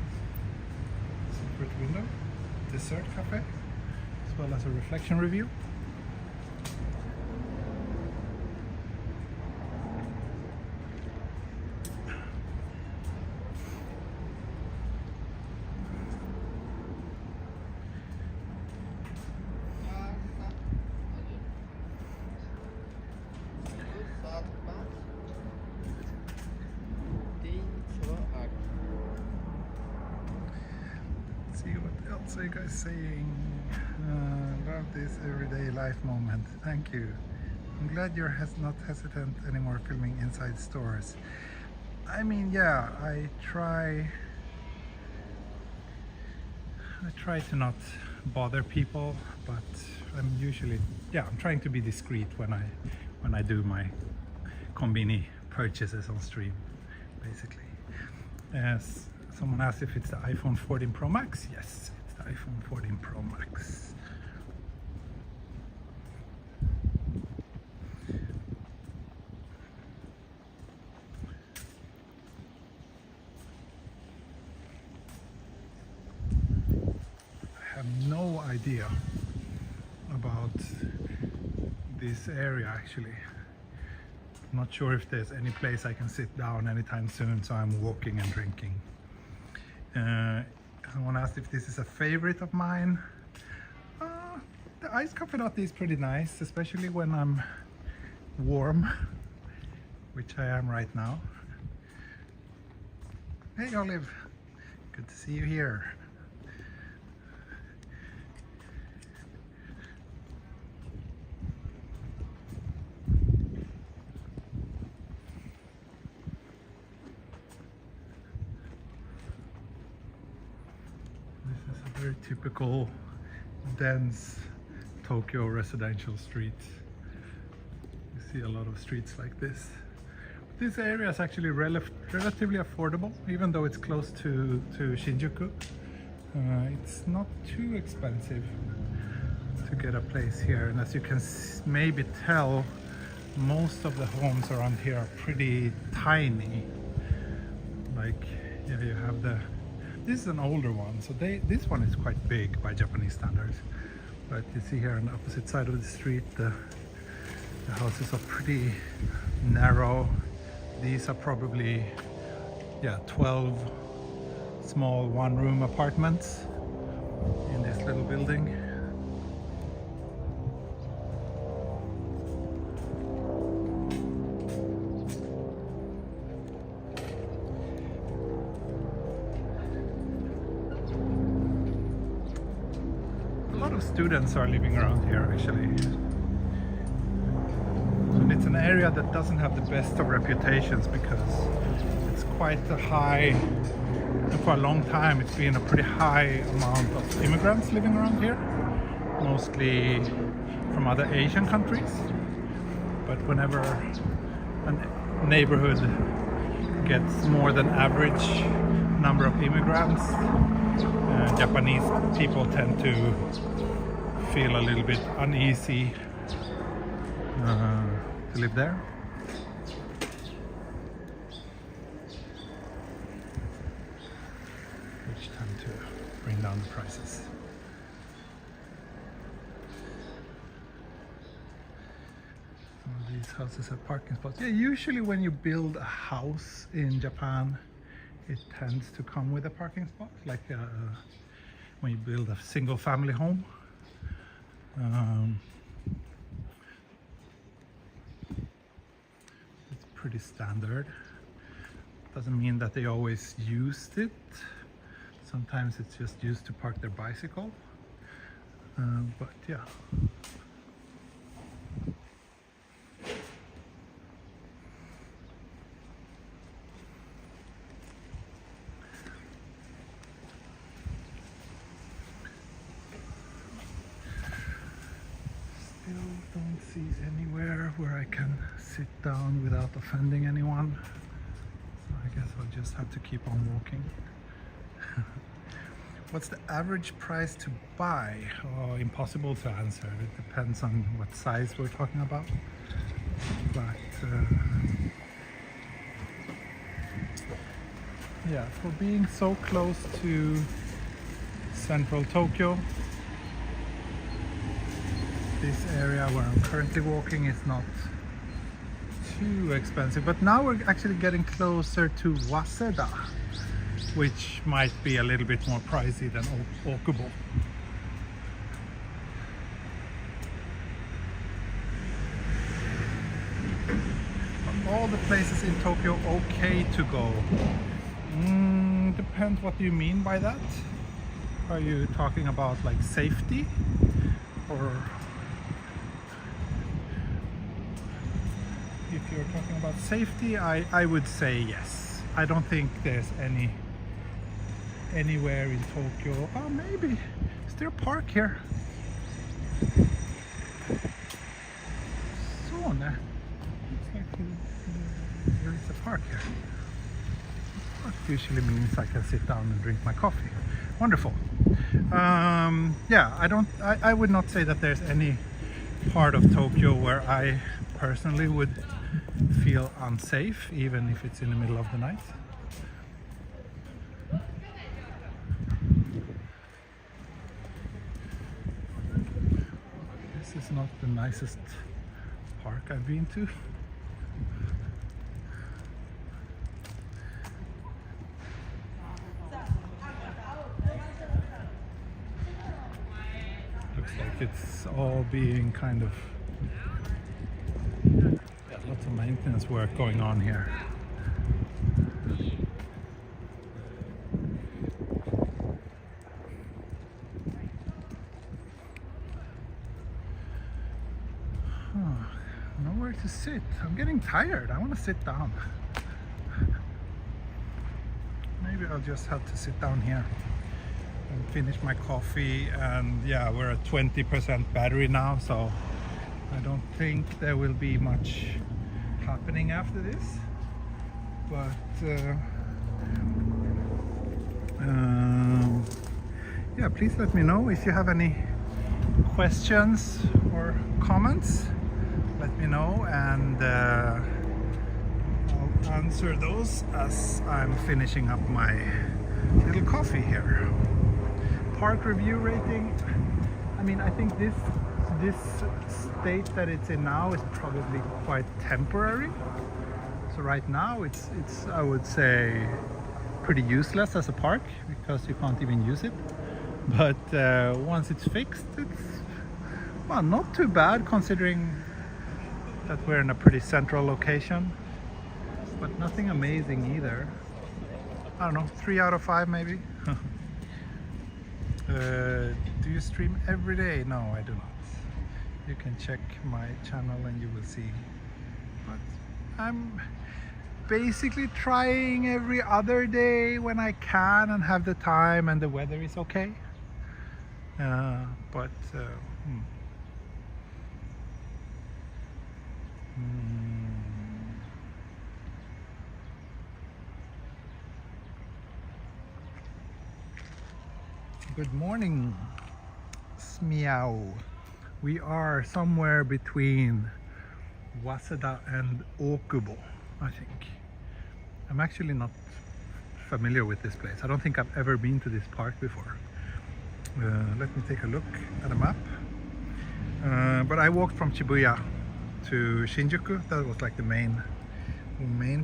Separate window. Dessert cafe, as well as a reflection review. See what else are you guys saying? Love this everyday life moment. Thank you. I'm glad you're not hesitant anymore filming inside stores. I mean, yeah, I try to not bother people, but I'm usually, yeah, I'm trying to be discreet when I do my combini purchases on stream, basically. As someone asked if it's the iPhone 14 Pro Max. Yes, it's the iPhone 14 Pro Max. I have no idea about this area actually. I'm not sure if there's any place I can sit down anytime soon, so I'm walking and drinking. Someone asked if this is a favorite of mine. The iced coffee latte is pretty nice, especially when I'm warm, which I am right now. Hey Olive, good to see you here. Very typical dense Tokyo residential street. You see a lot of streets like this. This area is actually relatively affordable, even though it's close to Shinjuku. It's not too expensive to get a place here, and as you can maybe tell, most of the homes around here are pretty tiny. Like, yeah, you have this is an older one, so this one is quite big by Japanese standards. But you see here on the opposite side of the street, the houses are pretty narrow. These are probably, yeah, 12 small one-room apartments in this little building. Students are living around here actually, and it's an area that doesn't have the best of reputations because it's quite a high, and for a long time it's been a pretty high amount of immigrants living around here, mostly from other Asian countries. But whenever a neighborhood gets more than average number of immigrants, Japanese people tend to feel a little bit uneasy to live there. Which tend to bring down the prices. Some of these houses have parking spots. Yeah, usually when you build a house in Japan, it tends to come with a parking spot, like when you build a single family home. It's pretty standard. Doesn't mean that they always used it. Sometimes it's just used to park their bicycle. But yeah. Still don't see anywhere where I can sit down without offending anyone. So I guess I'll just have to keep on walking. What's the average price to buy? Oh, impossible to answer. It depends on what size we're talking about. But yeah, for being so close to central Tokyo, this area where I'm currently walking is not too expensive. But now we're actually getting closer to Waseda, which might be a little bit more pricey than Okubo. All the places in Tokyo okay to go? Depends what you mean by that. Are you talking about like safety, or if you're talking about safety, I would say yes. I don't think there's anywhere in Tokyo. Oh, maybe is there a park here? So looks like there is a park here. Park usually means I can sit down and drink my coffee. Wonderful. Yeah, I would not say that there's any part of Tokyo where I personally would feel unsafe, even if it's in the middle of the night. This is not the nicest park I've been to. Looks like it's all being kind of, yeah, lots of maintenance work going on here. Nowhere to sit. I'm getting tired. I want to sit down. Maybe I'll just have to sit down here and finish my coffee. And yeah, we're at 20% battery now, so I don't think there will be much happening after this. But yeah, please let me know if you have any questions or comments. Let me know, and I'll answer those as I'm finishing up my little coffee here. Park review rating. I mean, I think this state that it's in now is probably quite temporary. So right now it's I would say pretty useless as a park because you can't even use it. But once it's fixed, it's, well, not too bad considering that we're in a pretty central location, but nothing amazing either. I don't know, 3 out of 5 maybe. Do you stream every day? No, I do not. You can check my channel and you will see. But I'm basically trying every other day when I can and have the time and the weather is okay. Good morning, Smiao. We are somewhere between Waseda and Okubo, I think. I'm actually not familiar with this place. I don't think I've ever been to this park before. Let me take a look at a map. But I walked from Shibuya to Shinjuku. That was like the main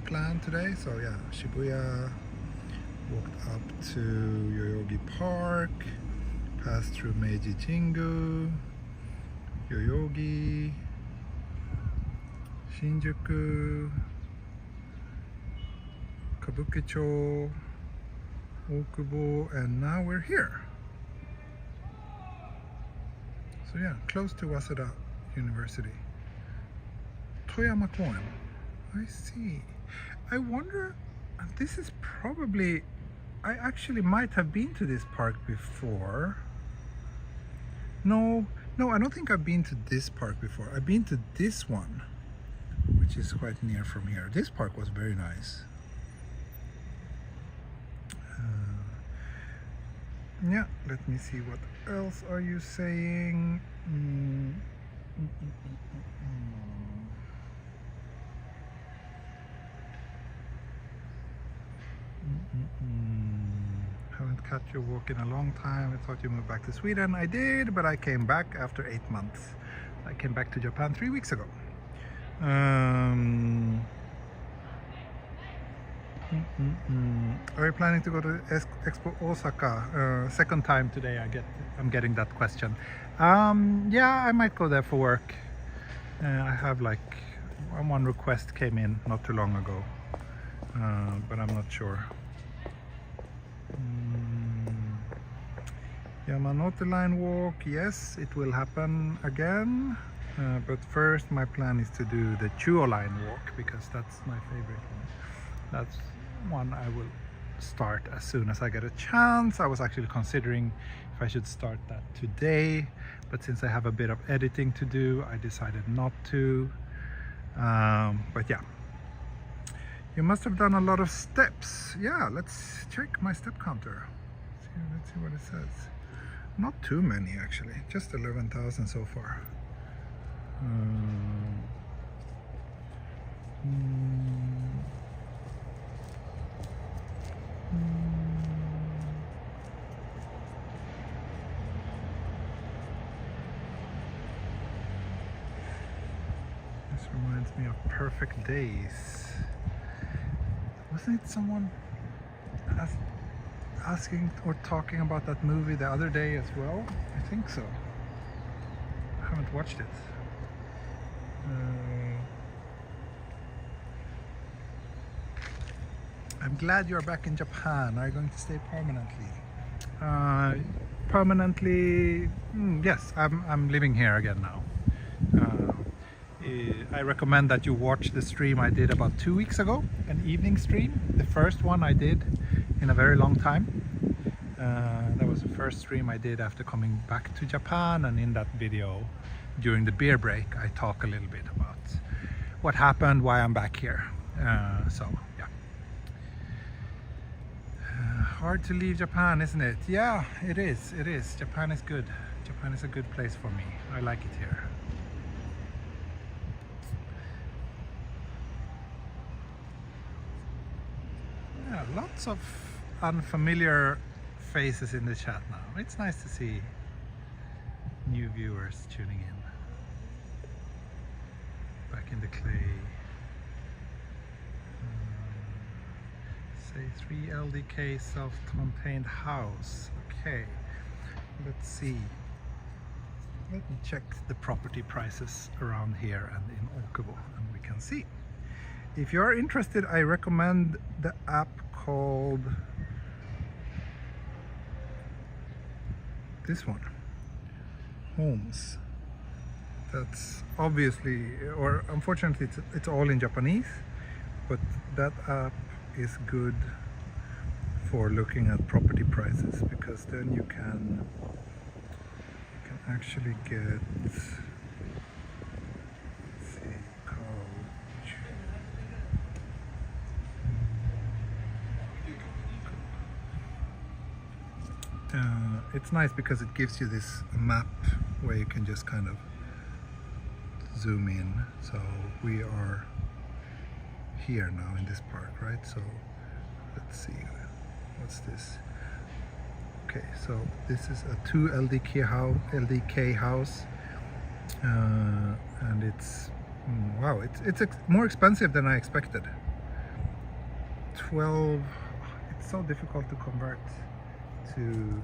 plan today. So yeah, Shibuya, walked up to Yoyogi Park, passed through Meiji Jingu, Yoyogi, Shinjuku, Kabukicho, Okubo, and now we're here. So yeah, close to Waseda University. Toyama Koen. I see. I wonder, this is probably, I actually might have been to this park before. No, No, I don't think I've been to this park before. I've been to this one, which is quite near from here. This park was very nice. Yeah, let me see, what else are you saying? Haven't caught you walking a long time. I thought you moved back to Sweden. I did, but I came back after 8 months. I came back to Japan 3 weeks ago. Are you planning to go to Expo Osaka? Second time today I'm getting that question. Yeah, I might go there for work. I have like one request came in not too long ago, but I'm not sure. Yamanote line walk, yes, it will happen again. But first my plan is to do the Chuo line walk, because that's my favorite one. That's one I will start as soon as I get a chance. I was actually considering if I should start that today, but since I have a bit of editing to do, I decided not to. But yeah, you must have done a lot of steps. Yeah, let's check my step counter. Let's see what it says. Not too many actually, just 11,000 so far. This reminds me of Perfect Days. Wasn't it someone asking or talking about that movie the other day as well? I think so. I haven't watched it. I'm glad you're back in Japan. Are you going to stay permanently? Yes, I'm living here again now. I recommend that you watch the stream I did about 2 weeks ago, an evening stream. The first one I did in a very long time. That was the first stream I did after coming back to Japan, and in that video during the beer break I talk a little bit about what happened, why I'm back here. So yeah. Hard to leave Japan, isn't it? Yeah, it is. Japan is good. Japan is a good place for me. I like it here. Yeah, lots of unfamiliar faces in the chat now. It's nice to see new viewers tuning in. Back in the clay. Say 3 LDK self-contained house. Okay, let's see. Let me check the property prices around here and in Okubo, and we can see. If you are interested, I recommend the app called this one, Homes. That's obviously, or unfortunately, it's all in Japanese, but that app is good for looking at property prices, because then you can actually get, let's see, coach. It's nice because it gives you this map where you can just kind of zoom in. So we are here now in this park, right? So let's see, what's this? Okay, so this is a 2 LDK house, and it's wow, it's more expensive than I expected. 12. It's so difficult to convert to,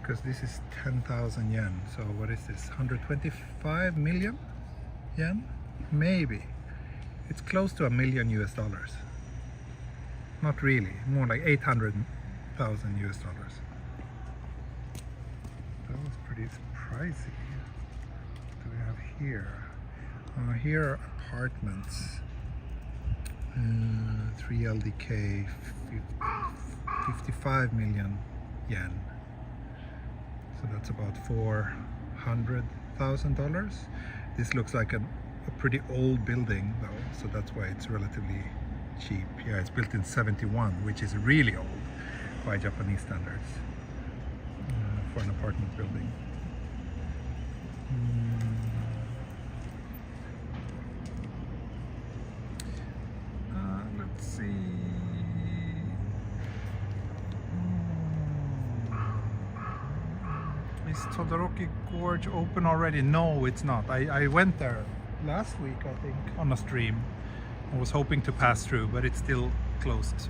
because this is 10,000 yen. So what is this? 125 million yen, maybe. It's close to $1 million US. Not really, more like 800,000 US dollars. That was pretty pricey. What do we have here? Here are apartments. 3 LDK, 55 million yen. So that's about $100,000. This looks like a pretty old building though, so that's why it's relatively cheap. Yeah, it's built in 71, which is really old by Japanese standards for an apartment building. Let's see. Is Todoroki Gorge open already? No, it's not. I went there last week, I think, on a stream. I was hoping to pass through, but it's still closed.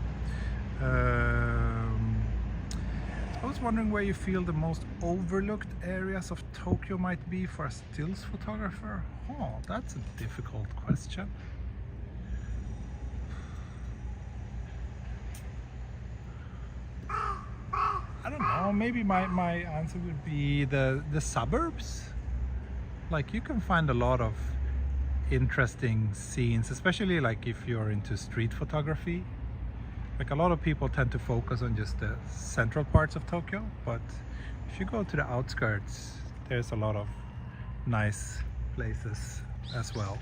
I was wondering where you feel the most overlooked areas of Tokyo might be for a stills photographer. Oh, that's a difficult question. I don't know, maybe my answer would be the suburbs. Like, you can find a lot of interesting scenes, especially like if you're into street photography. Like, a lot of people tend to focus on just the central parts of Tokyo, but if you go to the outskirts, there's a lot of nice places as well.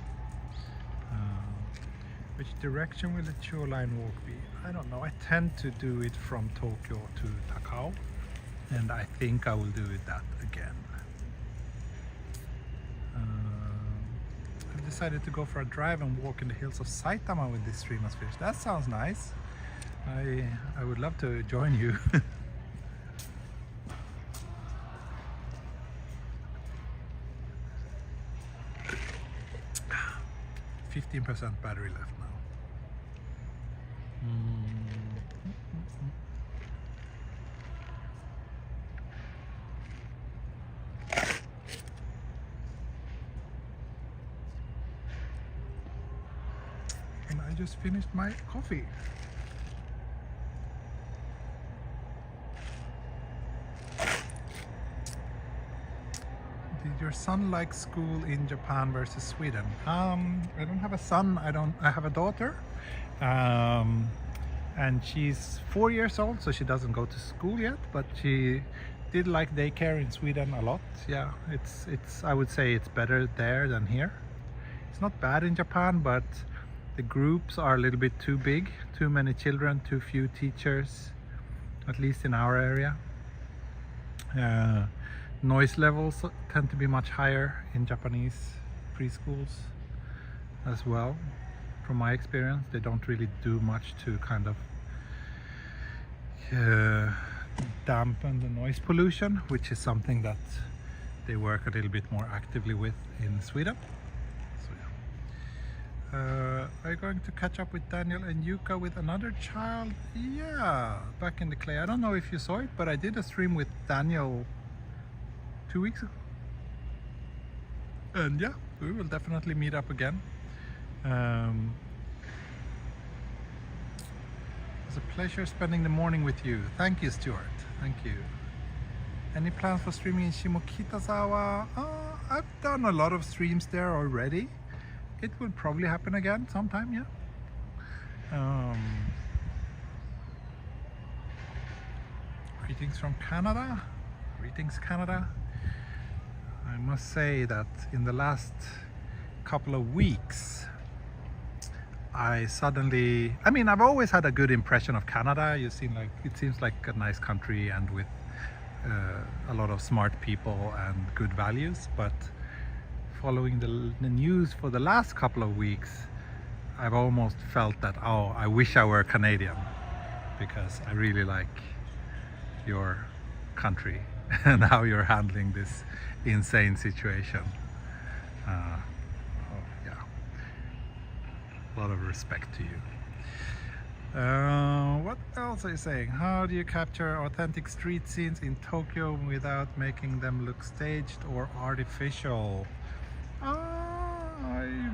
Which direction will the Chuo line walk be? I don't know. I tend to do it from Tokyo to Takao, and I think I will do it that again. I've decided to go for a drive and walk in the hills of Saitama with this stream as fish. That sounds nice. I would love to join you. 15% battery left now. And I just finished my coffee. Did your son like school in Japan versus Sweden? I don't have a son. I have a daughter, and she's 4 years old, so she doesn't go to school yet. But she did like daycare in Sweden a lot. Yeah, it's. I would say it's better there than here. It's not bad in Japan, but the groups are a little bit too big. Too many children, too few teachers. At least in our area. Noise levels tend to be much higher in Japanese preschools as well. From my experience, they don't really do much to kind of dampen the noise pollution, which is something that they work a little bit more actively with in Sweden. So, yeah. Are you going to catch up with Daniel and Yuka with another child? Yeah, back in the clay. I don't know if you saw it, but I did a stream with Daniel 2 weeks ago, and yeah, we will definitely meet up again. It's a pleasure spending the morning with you. Thank you, Stuart. Thank you. Any plans for streaming in Shimokitazawa? I've done a lot of streams there already. It will probably happen again sometime, yeah. Greetings from Canada. Greetings, Canada. I must say that in the last couple of weeks, I've always had a good impression of Canada. It seems like a nice country and with a lot of smart people and good values. But following the news for the last couple of weeks, I've almost felt that, oh, I wish I were Canadian, because I really like your country and how you're handling this insane situation. Yeah, a lot of respect to you. What else are you saying? How do you capture authentic street scenes in Tokyo without making them look staged or artificial? I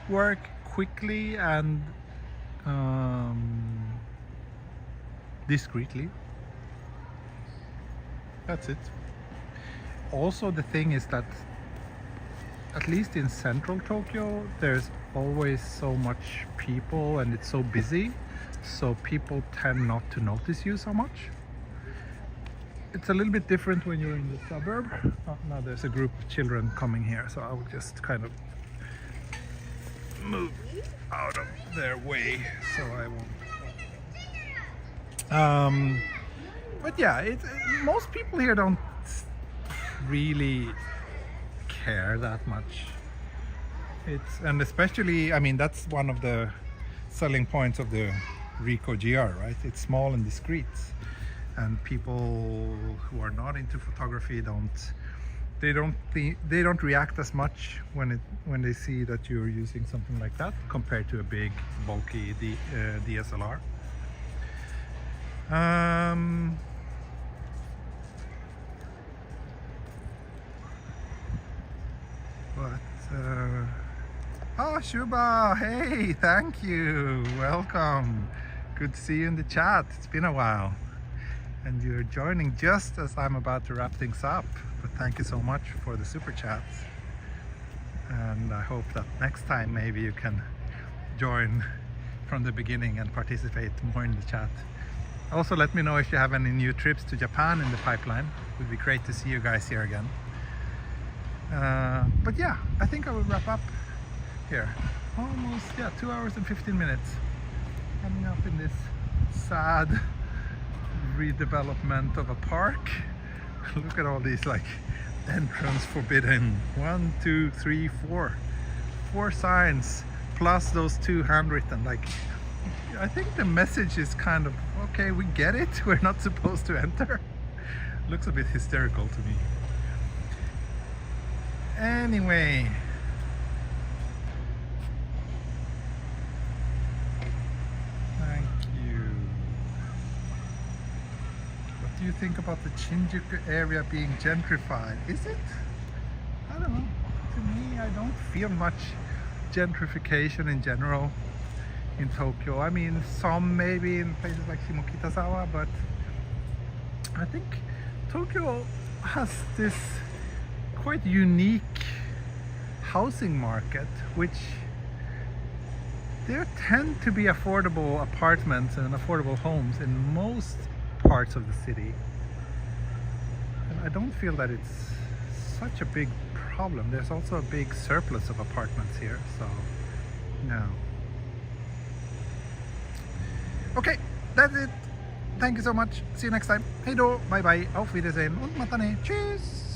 work quickly and discreetly. That's it. Also, the thing is that at least in central Tokyo, there's always so much people and it's so busy, so people tend not to notice you so much. it's a little bit different when you're in the suburb. Oh, now there's a group of children coming here, so I'll just kind of move out of their way so I won't. But yeah, most people here don't really care that much. And especially, I mean, that's one of the selling points of the Ricoh GR, right? It's small and discreet, and people who are not into photography don't react as much when they see that you're using something like that compared to a big bulky DSLR. Oh, Shuba, hey, thank you, welcome. Good to see you in the chat. It's been a while. And you're joining just as I'm about to wrap things up. But thank you so much for the super chats. And I hope that next time maybe you can join from the beginning and participate more in the chat. Also, let me know if you have any new trips to Japan in the pipeline. It would be great to see you guys here again. But yeah, I think I will wrap up here. Almost, yeah, 2 hours and 15 minutes. Coming up in this sad redevelopment of a park. Look at all these like entrance forbidden. 1, 2, 3, 4. 4 signs plus those 2 handwritten. Like, I think the message is kind of, okay, we get it. We're not supposed to enter. Looks a bit hysterical to me. Anyway, thank you. What do you think about the Shinjuku area being gentrified? Is it? I don't know. To me, I don't feel much gentrification in general in Tokyo. I mean, some maybe in places like Shimokitazawa, but I think Tokyo has this quite unique housing market, which there tend to be affordable apartments and affordable homes in most parts of the city, and I don't feel that it's such a big problem. There's also a big surplus of apartments here, so no. Okay, that's it. Thank you so much. See you next time. Hej då, bye bye, auf Wiedersehen und mata ne. Tschüss.